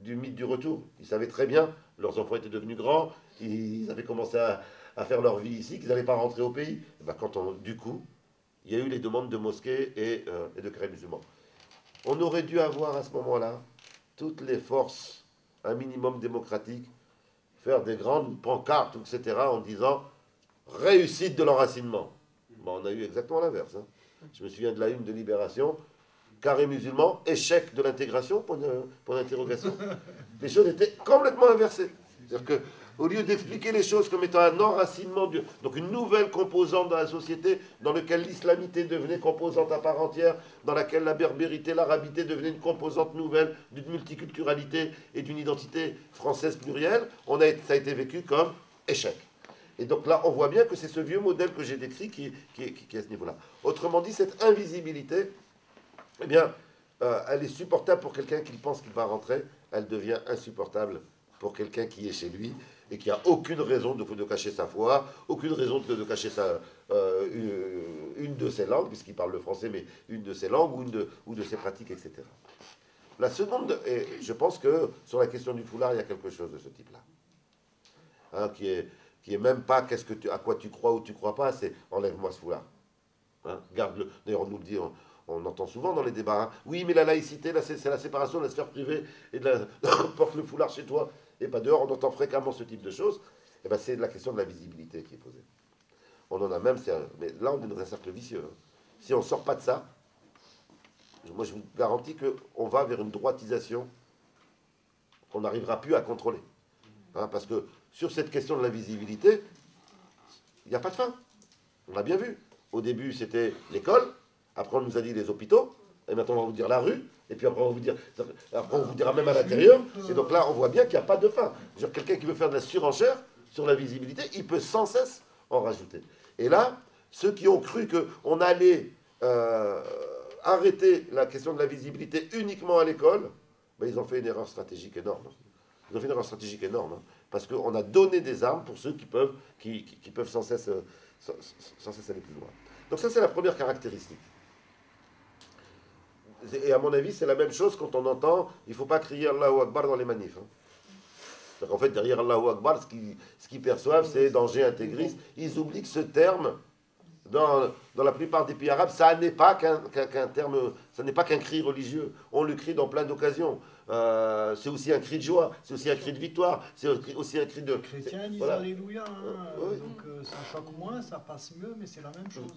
du mythe du retour. Ils savaient très bien, leurs enfants étaient devenus grands, ils avaient commencé à faire leur vie ici, qu'ils n'allaient pas rentrer au pays. Et ben du coup, il y a eu les demandes de mosquées et de carrés musulmans. On aurait dû avoir à ce moment-là toutes les forces, un minimum démocratique, faire des grandes pancartes, etc., en disant réussite de l'enracinement. Bon, on a eu exactement l'inverse. Hein. Je me souviens de la une de Libération, carré musulman, échec de l'intégration, pour l'interrogation. Les choses étaient complètement inversées. C'est-à-dire que, au lieu d'expliquer les choses comme étant un enracinement, donc une nouvelle composante dans la société, dans laquelle l'islamité devenait composante à part entière, dans laquelle la berbérité, l'arabité devenait une composante nouvelle d'une multiculturalité et d'une identité française plurielle, ça a été vécu comme échec. Et donc là, on voit bien que c'est ce vieux modèle que j'ai décrit qui est à ce niveau-là. Autrement dit, cette invisibilité, eh bien, elle est supportable pour quelqu'un qui pense qu'il va rentrer, elle devient insupportable pour quelqu'un qui est chez lui et qui n'a aucune raison de cacher sa foi, aucune raison de cacher une de ses langues, puisqu'il parle le français, mais une de ses langues ou de ses pratiques, etc. La seconde, et je pense que sur la question du foulard, il y a quelque chose de ce type-là, hein, qui est même pas à quoi tu crois ou tu crois pas, c'est enlève-moi ce foulard. Hein, garde-le. D'ailleurs, on nous le dit, on entend souvent dans les débats, hein, oui, mais la laïcité, c'est la séparation de la sphère privée et porte le foulard chez toi et pas dehors. On entend fréquemment ce type de choses. Et ben, c'est la question de la visibilité qui est posée. On en a même, mais là, on est dans un cercle vicieux. Hein. Si on ne sort pas de ça, moi, je vous garantis qu'on va vers une droitisation qu'on n'arrivera plus à contrôler. Hein, parce que sur cette question de la visibilité, il n'y a pas de fin. On l'a bien vu. Au début, c'était l'école. Après, on nous a dit les hôpitaux. Et maintenant, on va vous dire la rue. Et puis après, on vous dira même à l'intérieur. Et donc là, on voit bien qu'il n'y a pas de fin. Quelqu'un qui veut faire de la surenchère sur la visibilité, il peut sans cesse en rajouter. Et là, ceux qui ont cru qu'on allait arrêter la question de la visibilité uniquement à l'école, ben, ils ont fait une erreur stratégique énorme. Ils ont fait une erreur stratégique énorme. Hein, parce qu'on a donné des armes pour ceux qui peuvent sans cesse aller plus loin. Donc ça, c'est la première caractéristique. Et à mon avis, c'est la même chose quand on entend « il ne faut pas crier Allahu Akbar dans les manifs hein. ». En fait, derrière Allahu Akbar, ce qu'ils perçoivent, c'est danger intégriste. Ils oublient que ce terme, dans la plupart des pays arabes, ça n'est pas qu'un terme, ça n'est pas qu'un cri religieux. On le crie dans plein d'occasions. C'est aussi un cri de joie, c'est aussi un cri de victoire, c'est aussi un cri de... Les chrétiens disent voilà. Alléluia, hein, Oui. donc ça choque moins, ça passe mieux, mais c'est la même chose.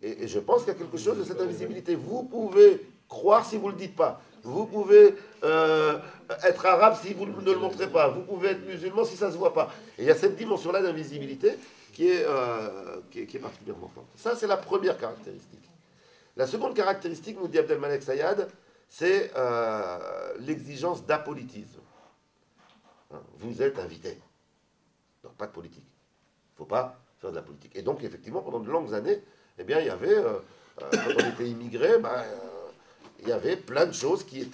Et je pense qu'il y a quelque chose de cette invisibilité. Vous pouvez croire si vous ne le dites pas. Vous pouvez être arabe si vous ne le montrez pas. Vous pouvez être musulman si ça ne se voit pas. Et il y a cette dimension-là d'invisibilité qui est particulièrement forte. Ça, c'est la première caractéristique. La seconde caractéristique, nous dit Abdelmalek Sayad, c'est l'exigence d'apolitisme. Vous êtes invité. Donc pas de politique. Il ne faut pas faire de la politique. Et donc, effectivement, pendant de longues années, eh bien, il y avait, quand on était immigré, il y avait plein de choses qui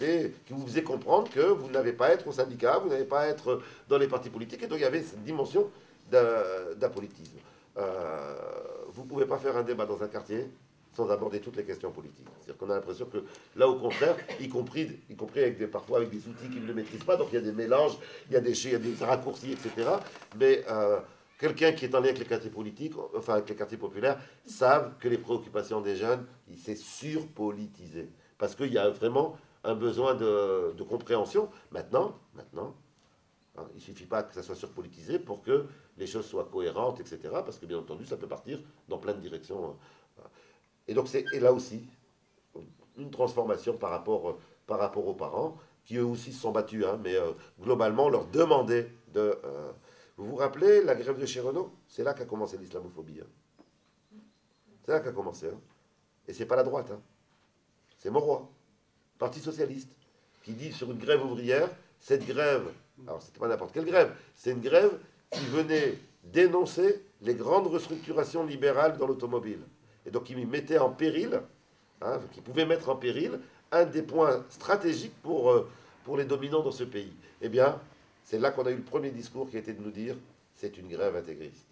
vous faisaient comprendre que vous n'avez pas à être au syndicat, vous n'avez pas à être dans les partis politiques, et donc il y avait cette dimension d'apolitisme. Vous ne pouvez pas faire un débat dans un quartier sans aborder toutes les questions politiques. C'est-à-dire qu'on a l'impression que là, au contraire, y compris parfois avec des outils qu'ils ne maîtrisent pas, donc il y a des mélanges, il y a des raccourcis, etc. Mais quelqu'un qui est en lien avec les quartiers politiques, enfin avec les quartiers populaires, savent que les préoccupations des jeunes, c'est surpolitisé. Parce qu'il y a vraiment un besoin de compréhension. Maintenant, hein, il ne suffit pas que ça soit surpolitisé pour que les choses soient cohérentes, etc. Parce que, bien entendu, ça peut partir dans plein de directions. Et donc, c'est là aussi une transformation par rapport aux parents, qui eux aussi se sont battus, hein, mais globalement, on leur demandait de... vous vous rappelez la grève de chez Renault? C'est là qu'a commencé l'islamophobie. Hein. C'est là qu'a commencé. Hein. Et c'est pas la droite. Hein. C'est Mauroy, Parti Socialiste, qui dit sur une grève ouvrière, cette grève, alors c'était pas n'importe quelle grève, c'est une grève qui venait dénoncer les grandes restructurations libérales dans l'automobile. Et donc il mettait en péril, hein, qui pouvait mettre en péril, un des points stratégiques pour les dominants dans ce pays. Eh bien, c'est là qu'on a eu le premier discours qui a été de nous dire, c'est une grève intégriste.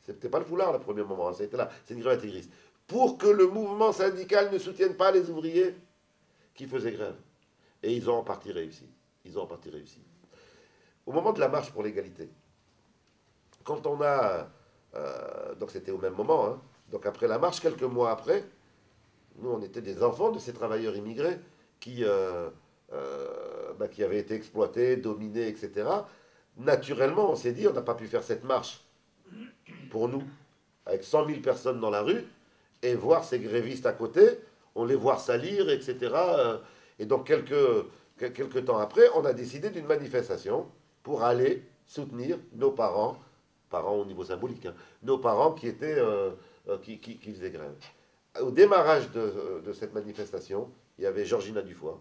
C'était pas le foulard, le premier moment, hein, ça a été là, c'est une grève intégriste. Pour que le mouvement syndical ne soutienne pas les ouvriers qui faisaient grève. Et ils ont en partie réussi. Au moment de la marche pour l'égalité, quand on a... donc c'était au même moment, hein, donc après la marche, quelques mois après, nous on était des enfants de ces travailleurs immigrés qui avaient été exploités, dominés, etc. naturellement, on s'est dit, on n'a pas pu faire cette marche pour nous, avec 100 000 personnes dans la rue, et voir ces grévistes à côté, on les voit salir, etc. Et donc, quelques temps après, on a décidé d'une manifestation pour aller soutenir nos parents au niveau symbolique, hein, nos parents qui faisaient grève. Au démarrage de cette manifestation, il y avait Georgina Dufoy,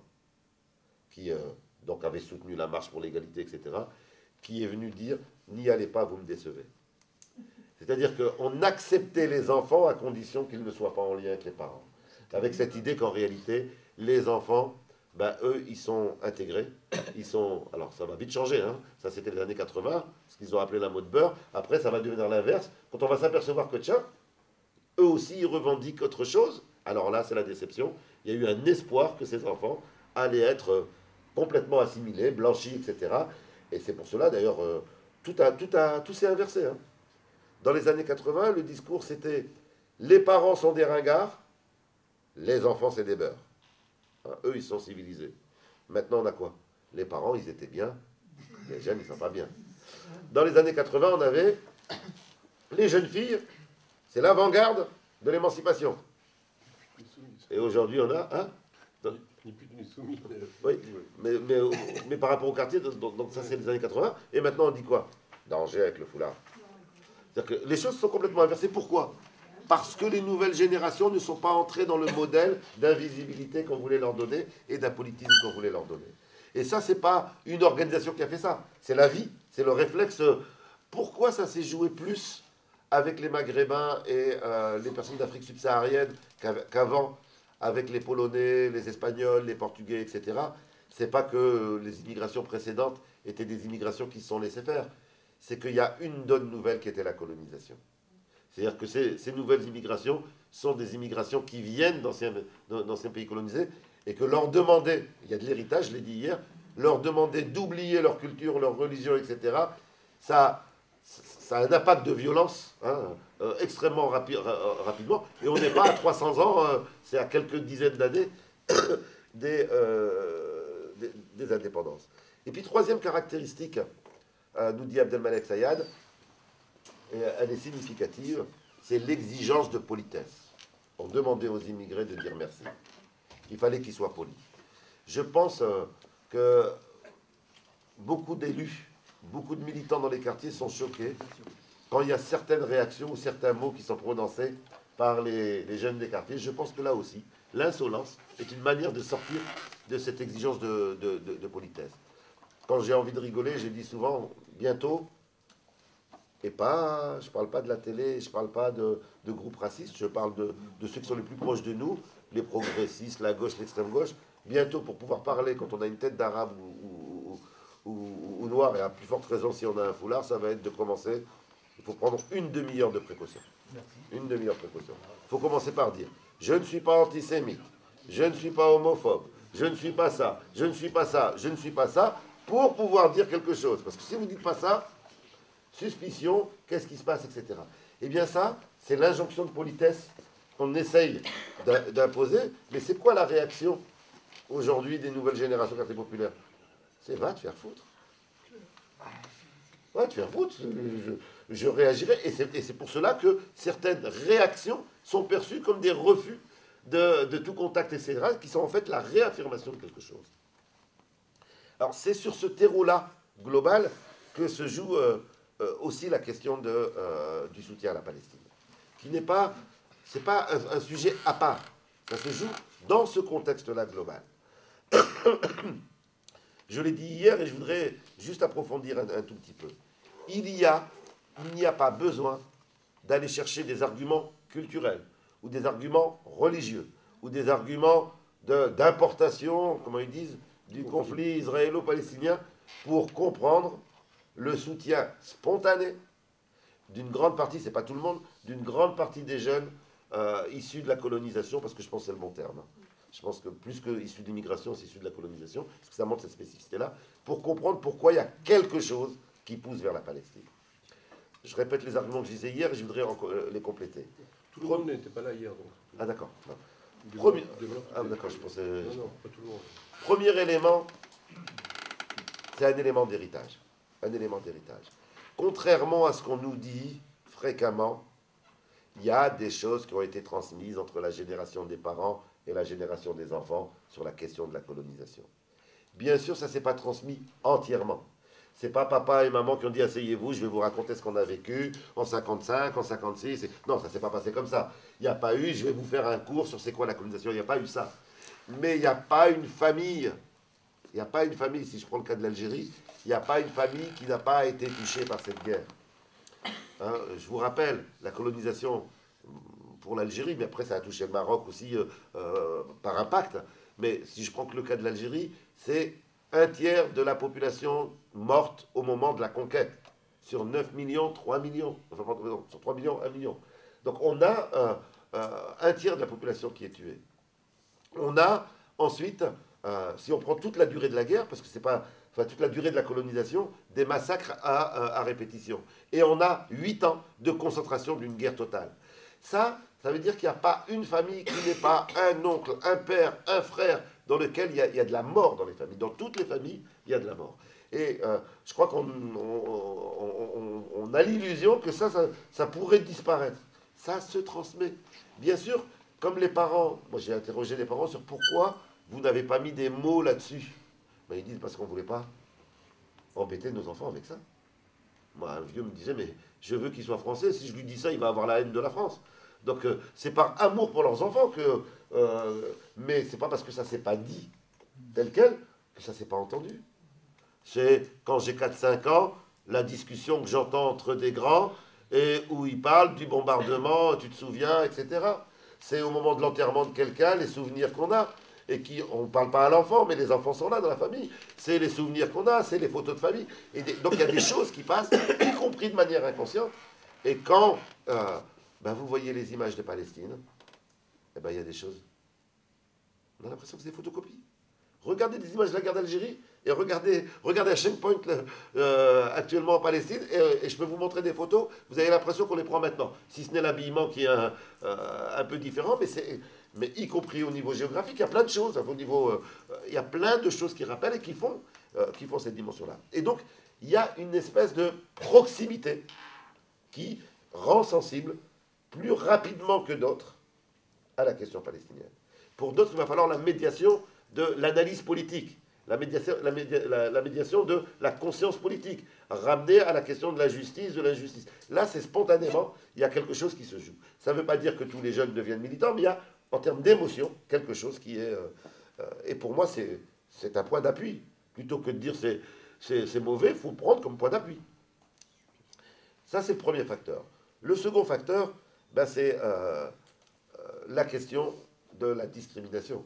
qui donc avait soutenu la marche pour l'égalité, etc., qui est venue dire « N'y allez pas, vous me décevez ». C'est-à-dire qu'on acceptait les enfants à condition qu'ils ne soient pas en lien avec les parents. Avec cette idée qu'en réalité, les enfants, ben, eux, ils sont intégrés. Alors, ça va vite changer. Hein. Ça, c'était les années 80, ce qu'ils ont appelé la mode beurre. Après, ça va devenir l'inverse. Quand on va s'apercevoir que, tiens, eux aussi, ils revendiquent autre chose. Alors là, c'est la déception. Il y a eu un espoir que ces enfants allaient être complètement assimilés, blanchis, etc. Et c'est pour cela, d'ailleurs, tout s'est inversé. Hein. Dans les années 80, le discours, c'était « les parents sont des ringards, les enfants, c'est des beurs. Hein, eux, ils sont civilisés. » Maintenant, on a quoi? Les parents, ils étaient bien, les jeunes, ils ne sont pas bien. Dans les années 80, on avait les jeunes filles, c'est l'avant-garde de l'émancipation. Et aujourd'hui, on a... Hein, ni plus ni soumis. Oui, mais par rapport au quartier, donc ça, c'est les années 80. Et maintenant, on dit quoi? Danger avec le foulard. C'est-à-dire que les choses sont complètement inversées. Pourquoi? Parce que les nouvelles générations ne sont pas entrées dans le modèle d'invisibilité qu'on voulait leur donner et d'apolitisme qu'on voulait leur donner. Et ça, c'est pas une organisation qui a fait ça. C'est la vie, c'est le réflexe. Pourquoi ça s'est joué plus avec les Maghrébins et les personnes d'Afrique subsaharienne qu'avant, avec les Polonais, les Espagnols, les Portugais, etc. C'est pas que les immigrations précédentes étaient des immigrations qui se sont laissées faire. C'est qu'il y a une donne nouvelle qui était la colonisation. C'est-à-dire que ces nouvelles immigrations sont des immigrations qui viennent d'anciens pays colonisés et que leur demander, il y a de l'héritage, je l'ai dit hier, leur demander d'oublier leur culture, leur religion, etc., ça a un impact de violence extrêmement rapidement. Et on n'est pas à 300 ans, c'est à quelques dizaines d'années des indépendances. Et puis, troisième caractéristique, nous dit Abdelmalek Sayad, et elle est significative, c'est l'exigence de politesse. On demandait aux immigrés de dire merci. Il fallait qu'ils soient polis. Je pense que beaucoup d'élus, beaucoup de militants dans les quartiers sont choqués quand il y a certaines réactions ou certains mots qui sont prononcés par les jeunes des quartiers. Je pense que là aussi, l'insolence est une manière de sortir de cette exigence de politesse. Quand j'ai envie de rigoler, j'ai dit souvent, bientôt, et pas, je ne parle pas de la télé, je ne parle pas de groupes racistes, je parle de ceux qui sont les plus proches de nous, les progressistes, la gauche, l'extrême gauche. Bientôt, pour pouvoir parler, quand on a une tête d'arabe ou noir, et à plus forte raison si on a un foulard, ça va être de commencer, il faut prendre une demi-heure de précaution. Une demi-heure de précaution. Il faut commencer par dire, je ne suis pas antisémite, je ne suis pas homophobe, je ne suis pas ça, je ne suis pas ça, je ne suis pas ça, pour pouvoir dire quelque chose. Parce que si vous ne dites pas ça, suspicion, qu'est-ce qui se passe, etc. Eh bien ça, c'est l'injonction de politesse qu'on essaye d'imposer. Mais c'est quoi la réaction aujourd'hui des nouvelles générations quartier populaire? C'est va te faire foutre. Va te faire foutre. Je réagirai. Et c'est pour cela que certaines réactions sont perçues comme des refus de tout contact, etc., qui sont en fait la réaffirmation de quelque chose. Alors c'est sur ce terreau-là global que se joue aussi la question du soutien à la Palestine, qui n'est pas, c'est pas un sujet à part. Ça se joue dans ce contexte-là global. Je l'ai dit hier et je voudrais juste approfondir un tout petit peu. Il n'y a pas besoin d'aller chercher des arguments culturels ou des arguments religieux ou des arguments d'importation, comment ils disent, du conflit israélo-palestinien pour comprendre le soutien spontané d'une grande partie, c'est pas tout le monde, d'une grande partie des jeunes issus de la colonisation, parce que je pense que c'est le bon terme. Je pense que plus que issus de l'immigration, c'est issu de la colonisation, parce que ça montre cette spécificité-là, pour comprendre pourquoi il y a quelque chose qui pousse vers la Palestine. Je répète les arguments que je disais hier et je voudrais les compléter. Tout le monde n'était pas là hier, donc. Ah d'accord. Premier... Ah d'accord, je pensais... Non, pas tout le monde. Premier élément, c'est un élément d'héritage. un élément d'héritage. Contrairement à ce qu'on nous dit fréquemment, il y a des choses qui ont été transmises entre la génération des parents et la génération des enfants sur la question de la colonisation. Bien sûr, ça ne s'est pas transmis entièrement. Ce n'est pas papa et maman qui ont dit « asseyez-vous, je vais vous raconter ce qu'on a vécu en 55, en 56 ». Non, ça ne s'est pas passé comme ça. Il n'y a pas eu « je vais vous faire un cours sur c'est quoi la colonisation ». Il n'y a pas eu ça. Mais il n'y a pas une famille. Il n'y a pas une famille, si je prends le cas de l'Algérie, il n'y a pas une famille qui n'a pas été touchée par cette guerre. Hein, je vous rappelle, la colonisation pour l'Algérie, mais après ça a touché le Maroc aussi par impact. Mais si je prends que le cas de l'Algérie, c'est 1/3 de la population morte au moment de la conquête. Sur 9 millions, 3 millions. Enfin, non, sur 3 millions, 1 million. Donc on a 1/3 de la population qui est tuée. On a ensuite, si on prend toute la durée de la guerre, parce que c'est pas... Enfin, toute la durée de la colonisation, des massacres à répétition. Et on a 8 ans de concentration d'une guerre totale. Ça veut dire qu'il n'y a pas une famille qui n'est pas un oncle, un père, un frère, dans lequel il y a de la mort dans les familles. Dans toutes les familles, il y a de la mort. Et je crois qu'on a l'illusion que ça pourrait disparaître. Ça se transmet. Bien sûr, comme les parents, moi j'ai interrogé les parents sur pourquoi vous n'avez pas mis des mots là-dessus. Ben, ils disent parce qu'on ne voulait pas embêter nos enfants avec ça. Moi, un vieux me disait, mais je veux qu'il soit français, si je lui dis ça, il va avoir la haine de la France. Donc c'est par amour pour leurs enfants que... mais c'est pas parce que ça ne s'est pas dit tel quel que ça ne s'est pas entendu. C'est quand j'ai 4-5 ans, la discussion que j'entends entre des grands, et où ils parlent du bombardement, tu te souviens, etc. C'est au moment de l'enterrement de quelqu'un, les souvenirs qu'on a. Et on ne parle pas à l'enfant, mais les enfants sont là dans la famille. C'est les souvenirs qu'on a, c'est les photos de famille. Donc il y a des choses qui passent, y compris de manière inconsciente. Et quand vous voyez les images de Palestine, eh ben, il y a des choses. On a l'impression que c'est des photocopies. Regardez des images de la guerre d'Algérie et regardez à Checkpoint actuellement en Palestine et je peux vous montrer des photos. Vous avez l'impression qu'on les prend maintenant. Si ce n'est l'habillement qui est un peu différent, mais y compris au niveau géographique, il y a plein de choses. Au niveau, il y a plein de choses qui rappellent et qui font cette dimension-là. Et donc, il y a une espèce de proximité qui rend sensible plus rapidement que d'autres à la question palestinienne. Pour d'autres, il va falloir la médiation de l'analyse politique, la médiation de la conscience politique, ramener à la question de la justice, de l'injustice. Là, c'est spontanément, il y a quelque chose qui se joue. Ça ne veut pas dire que tous les jeunes deviennent militants, mais il y a, en termes d'émotion, quelque chose qui est... et pour moi, c'est un point d'appui. Plutôt que de dire c'est mauvais, il faut le prendre comme point d'appui. Ça, c'est le premier facteur. Le second facteur, c'est la question de la discrimination.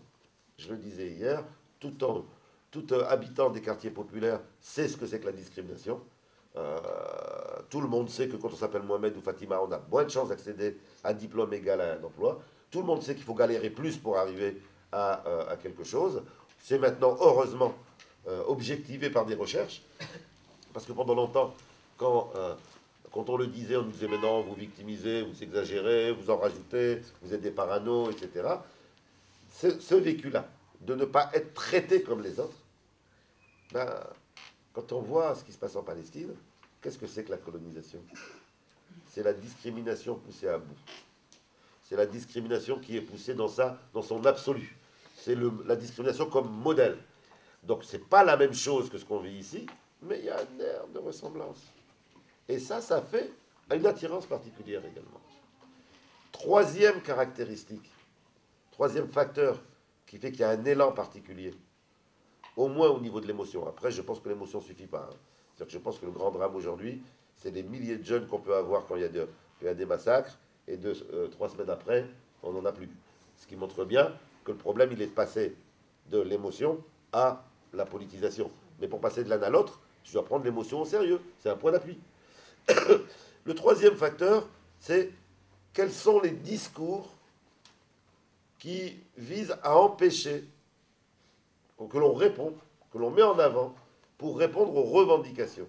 Je le disais hier, tout habitant des quartiers populaires sait ce que c'est que la discrimination. Tout le monde sait que quand on s'appelle Mohamed ou Fatima, on a moins de chances d'accéder à un diplôme égal à un emploi. Tout le monde sait qu'il faut galérer plus pour arriver à quelque chose. C'est maintenant, heureusement, objectivé par des recherches. Parce que pendant longtemps, quand on le disait, on nous disait « mais non, vous victimisez, vous exagérez, vous en rajoutez, vous êtes des paranos, etc. » Ce vécu-là, de ne pas être traité comme les autres, quand on voit ce qui se passe en Palestine, qu'est-ce que c'est que la colonisation? C'est la discrimination poussée à bout. C'est la discrimination qui est poussée dans son absolu. C'est la discrimination comme modèle. Donc ce n'est pas la même chose que ce qu'on vit ici, mais il y a un air de ressemblance. Et ça fait une attirance particulière également. Troisième caractéristique, troisième facteur qui fait qu'il y a un élan particulier, au moins au niveau de l'émotion. Après, je pense que l'émotion ne suffit pas. C'est-à-dire que je pense que le grand drame aujourd'hui, c'est les milliers de jeunes qu'on peut avoir quand il y a des massacres, et 3 semaines après, on n'en a plus. Ce qui montre bien que le problème, il est de passer de l'émotion à la politisation. Mais pour passer de l'un à l'autre, je dois prendre l'émotion au sérieux. C'est un point d'appui. Le troisième facteur, c'est quels sont les discours qui visent à empêcher que l'on réponde, que l'on met en avant pour répondre aux revendications,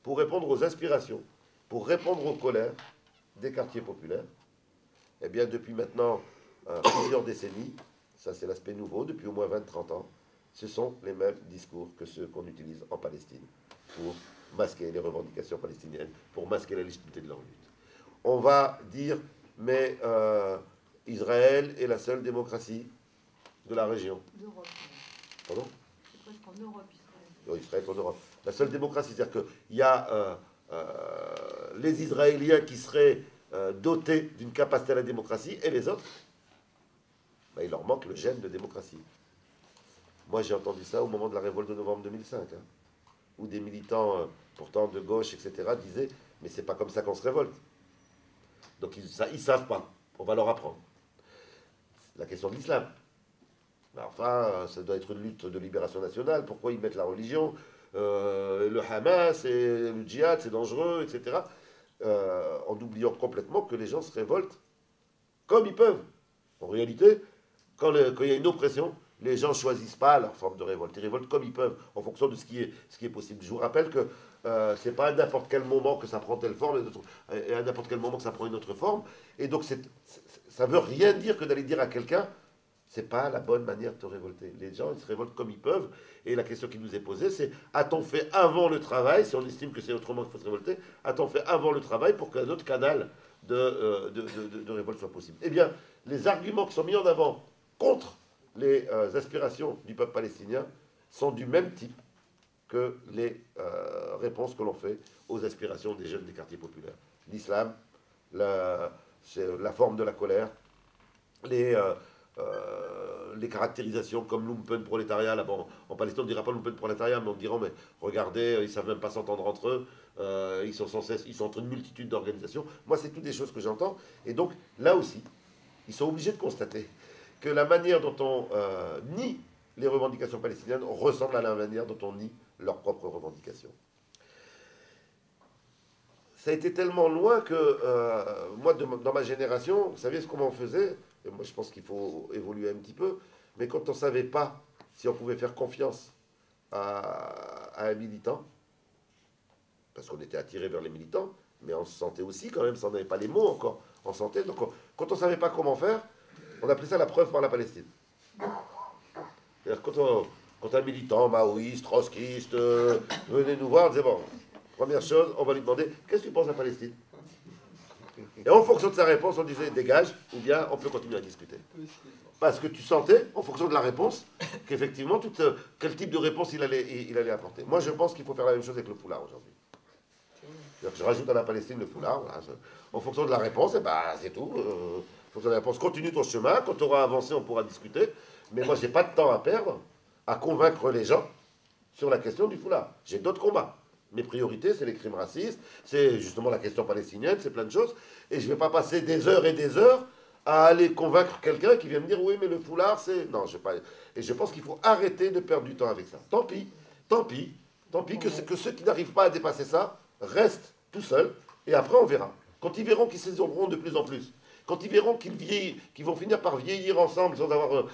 pour répondre aux aspirations, pour répondre aux colères des quartiers populaires. Eh bien, depuis maintenant plusieurs décennies, ça c'est l'aspect nouveau, depuis au moins 20-30 ans, ce sont les mêmes discours que ceux qu'on utilise en Palestine. pour masquer les revendications palestiniennes, pour masquer la légitimité de leur lutte. On va dire, mais Israël est la seule démocratie de la région. D'Europe. Pardon? C'est presque en Europe, Israël. Oui, Israël est en Europe. La seule démocratie, c'est-à-dire qu'il y a les Israéliens qui seraient dotés d'une capacité à la démocratie, et les autres, ben, il leur manque le gène de démocratie. Moi, j'ai entendu ça au moment de la révolte de novembre 2005, hein, où des militants, pourtant de gauche, etc., disaient « mais c'est pas comme ça qu'on se révolte ». Donc, ils savent pas. On va leur apprendre. La question de l'islam. Enfin, ça doit être une lutte de libération nationale. Pourquoi ils mettent la religion? Le Hamas et le djihad, c'est dangereux, etc. En oubliant complètement que les gens se révoltent comme ils peuvent. En réalité, quand il y a une oppression, les gens ne choisissent pas leur forme de révolte. Ils révoltent comme ils peuvent, en fonction de ce qui est possible. Je vous rappelle que ce n'est pas à n'importe quel moment que ça prend telle forme, et à n'importe quel moment que ça prend une autre forme. Et donc, ça ne veut rien dire que d'aller dire à quelqu'un, c'est pas la bonne manière de te révolter. Les gens, ils se révoltent comme ils peuvent. Et la question qui nous est posée, c'est, a-t-on fait avant le travail, si on estime que c'est autrement qu'il faut se révolter, a-t-on fait avant le travail pour qu'un autre canal de révolte soit possible? Eh bien, les arguments qui sont mis en avant contre les aspirations du peuple palestinien sont du même type que les réponses que l'on fait aux aspirations des jeunes des quartiers populaires. L'islam, c'est la forme de la colère, les caractérisations comme lumpen prolétariat. Là, bon, en Palestine, on ne dira pas lumpen prolétariat, mais on dira, mais regardez, ils ne savent même pas s'entendre entre eux, ils sont entre une multitude d'organisations. Moi, c'est toutes des choses que j'entends. Et donc, là aussi, ils sont obligés de constater que la manière dont on nie les revendications palestiniennes ressemble à la manière dont on nie leurs propres revendications. Ça a été tellement loin que moi, dans ma génération, vous savez comment on faisait? Et moi, je pense qu'il faut évoluer un petit peu, mais quand on ne savait pas si on pouvait faire confiance à un militant, parce qu'on était attiré vers les militants, mais on se sentait aussi quand même, ça n'avait pas les mots encore, on sentait. Donc quand on ne savait pas comment faire, on appelait ça la preuve par la Palestine. C'est-à-dire quand un militant maoïste, trotskiste venait nous voir, on disait bon, première chose, on va lui demander qu'est-ce que tu penses de la Palestine? Et en fonction de sa réponse, on disait dégage, ou bien on peut continuer à discuter. Parce que tu sentais, en fonction de la réponse, qu'effectivement, quel type de réponse il allait apporter. Moi, je pense qu'il faut faire la même chose avec le foulard aujourd'hui. Je rajoute à la Palestine le foulard. Voilà, en fonction de la réponse, eh ben, c'est tout. En fonction de la réponse, continue ton chemin. Quand tu auras avancé, on pourra discuter. Mais moi, je n'ai pas de temps à perdre à convaincre les gens sur la question du foulard. J'ai d'autres combats. Mes priorités, c'est les crimes racistes, c'est justement la question palestinienne, c'est plein de choses. Et je ne vais pas passer des heures et des heures à aller convaincre quelqu'un qui vient me dire oui, mais le foulard, c'est... Non, je vais pas... Et je pense qu'il faut arrêter de perdre du temps avec ça. Tant pis que ceux qui n'arrivent pas à dépasser ça restent tout seuls, et après on verra. Quand ils verront qu'ils s'éloigneront de plus en plus, quand ils verront qu'ils vont finir par vieillir ensemble sans avoir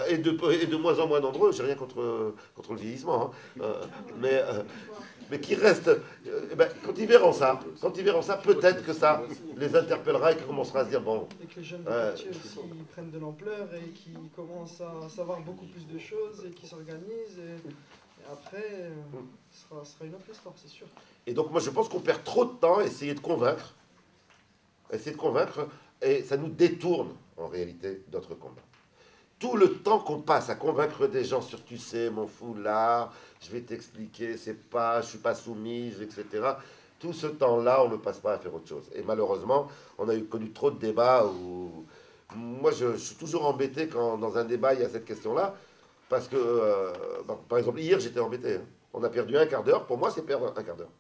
et de moins en moins nombreux, j'ai rien contre le vieillissement, hein, mais qui restent, quand ils verront ça, peut-être que ça les interpellera et qu'ils commenceront à se dire bon. Et que les jeunes de quartier aussi ils prennent de l'ampleur et qui commencent à savoir beaucoup plus de choses et qui s'organisent et après ce sera une autre histoire, c'est sûr. Et donc moi je pense qu'on perd trop de temps à essayer de convaincre, et ça nous détourne en réalité d'autres combats. Tout le temps qu'on passe à convaincre des gens sur tu sais mon foulard, je vais t'expliquer, je suis pas soumise, etc. Tout ce temps-là, on ne passe pas à faire autre chose. Et malheureusement, on a connu trop de débats où moi je suis toujours embêté quand dans un débat il y a cette question-là, parce que par exemple hier j'étais embêté. Hein. On a perdu un quart d'heure. Pour moi, c'est perdre un quart d'heure.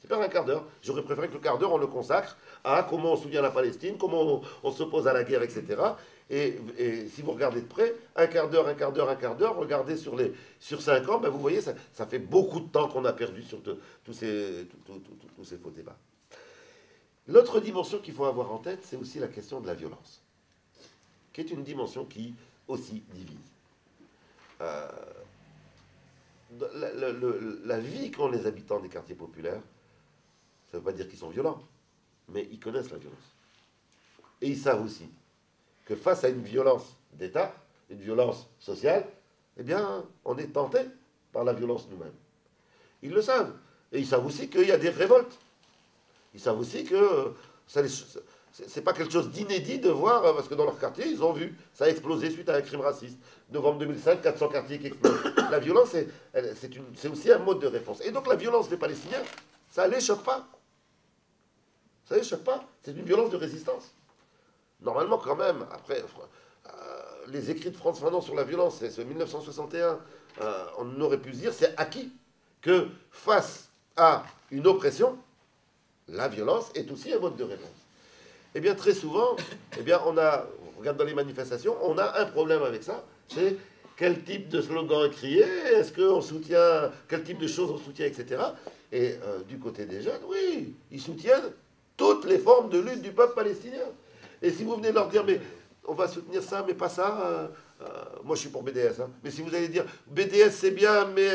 C'est perdre un quart d'heure. J'aurais préféré que le quart d'heure, on le consacre à comment on soutient la Palestine, comment on s'oppose à la guerre, etc. Et si vous regardez de près, un quart d'heure, regardez sur 5 ans, ben vous voyez, ça fait beaucoup de temps qu'on a perdu sur tous ces faux débats. L'autre dimension qu'il faut avoir en tête, c'est aussi la question de la violence, qui est une dimension qui aussi divise. La vie qu'ont les habitants des quartiers populaires, ça ne veut pas dire qu'ils sont violents, mais ils connaissent la violence. Et ils savent aussi que face à une violence d'État, une violence sociale, eh bien, on est tenté par la violence nous-mêmes. Ils le savent. Et ils savent aussi qu'il y a des révoltes. Ils savent aussi que c'est pas quelque chose d'inédit de voir, parce que dans leur quartier, ils ont vu, ça a explosé suite à un crime raciste. Novembre 2005, 400 quartiers qui explosent. La violence, c'est aussi un mode de réponse. Et donc la violence des Palestiniens, ça ne les choque pas. Ça ne les choque pas. C'est une violence de résistance. Normalement, quand même, après, les écrits de Frantz Fanon sur la violence, c'est 1961, on aurait pu se dire, c'est acquis, que face à une oppression, la violence est aussi un mode de réponse. Eh bien, très souvent, on regarde dans les manifestations, on a un problème avec ça, c'est quel type de slogan est crié, est-ce qu'on soutient, quel type de choses on soutient, etc. Et du côté des jeunes, oui, ils soutiennent toutes les formes de lutte du peuple palestinien. Et si vous venez leur dire, mais on va soutenir ça, mais pas ça, moi je suis pour BDS, hein. Mais si vous allez dire, BDS c'est bien, mais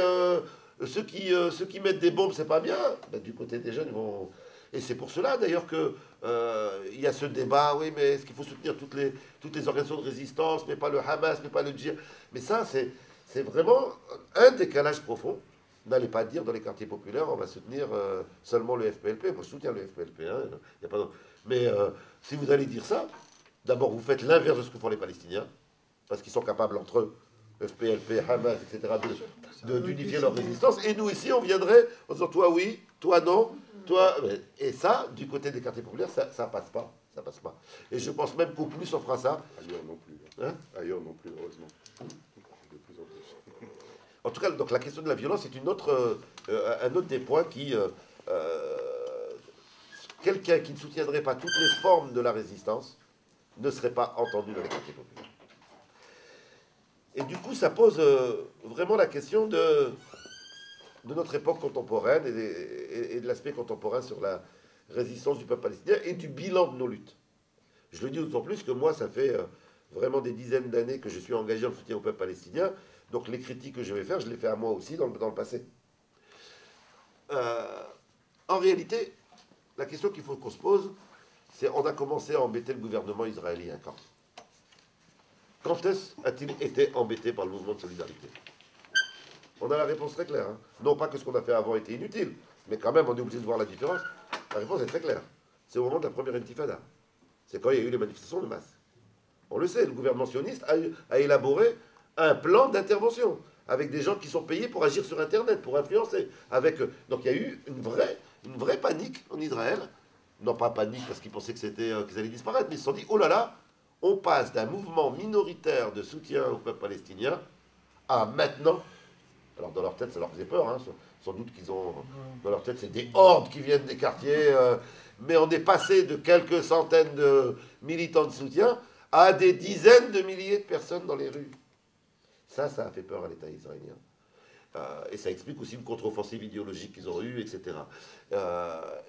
ceux qui mettent des bombes, c'est pas bien, ben, du côté des jeunes, ils vont... Et c'est pour cela d'ailleurs qu'il y a ce débat, oui, mais est-ce qu'il faut soutenir toutes les organisations de résistance, mais pas le Hamas, mais pas le djihad. Mais ça, c'est vraiment un décalage profond. N'allez pas dire dans les quartiers populaires, on va soutenir seulement le FPLP. Moi, je soutiens le FPLP. Hein, y a pas mais si vous allez dire ça, d'abord, vous faites l'inverse de ce que font les Palestiniens, parce qu'ils sont capables entre eux, FPLP, Hamas, etc., d'unifier leur résistance. Et nous, ici, on viendrait en disant, toi, oui, toi, non. Toi, et ça, du côté des quartiers populaires, ça passe pas. Ça passe pas. Et je pense même qu'au plus on fera ça. Ailleurs non plus. Hein, Ailleurs non plus, heureusement. De plus en plus. En tout cas, donc, la question de la violence est un autre des points qui... quelqu'un qui ne soutiendrait pas toutes les formes de la résistance ne serait pas entendu dans les quartiers populaires. Et du coup, ça pose vraiment la question de notre époque contemporaine et de l'aspect contemporain sur la résistance du peuple palestinien et du bilan de nos luttes. Je le dis d'autant plus que moi, ça fait vraiment des dizaines d'années que je suis engagé en soutien au peuple palestinien, donc les critiques que je vais faire, je les fais à moi aussi dans le passé. En réalité, la question qu'il faut qu'on se pose, c'est on a commencé à embêter le gouvernement israélien quand ? Quand est-ce a-t-il été embêté par le mouvement de solidarité ? On a la réponse très claire. Hein. Non pas que ce qu'on a fait avant était inutile, mais quand même, on est obligé de voir la différence. La réponse est très claire. C'est au moment de la première intifada. C'est quand il y a eu les manifestations de masse. On le sait, le gouvernement sioniste a élaboré un plan d'intervention avec des gens qui sont payés pour agir sur Internet, pour influencer. Donc il y a eu une vraie panique en Israël. Non pas panique parce qu'ils pensaient qu'ils allaient disparaître, mais ils se sont dit, oh là là, on passe d'un mouvement minoritaire de soutien au peuple palestinien à maintenant... Alors dans leur tête, ça leur faisait peur, hein. Sans doute qu'ils ont... Dans leur tête, c'est des hordes qui viennent des quartiers, mais on est passé de quelques centaines de militants de soutien à des dizaines de milliers de personnes dans les rues. Ça a fait peur à l'État israélien. Et ça explique aussi une contre-offensive idéologique qu'ils ont eue, etc.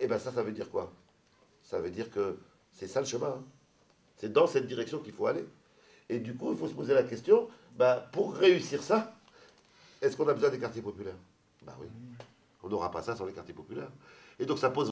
Et bien ça veut dire quoi? Ça veut dire que c'est ça le chemin. Hein. C'est dans cette direction qu'il faut aller. Et du coup, il faut se poser la question, pour réussir ça, est-ce qu'on a besoin des quartiers populaires? Ben oui. On n'aura pas ça sans les quartiers populaires. Et donc ça pose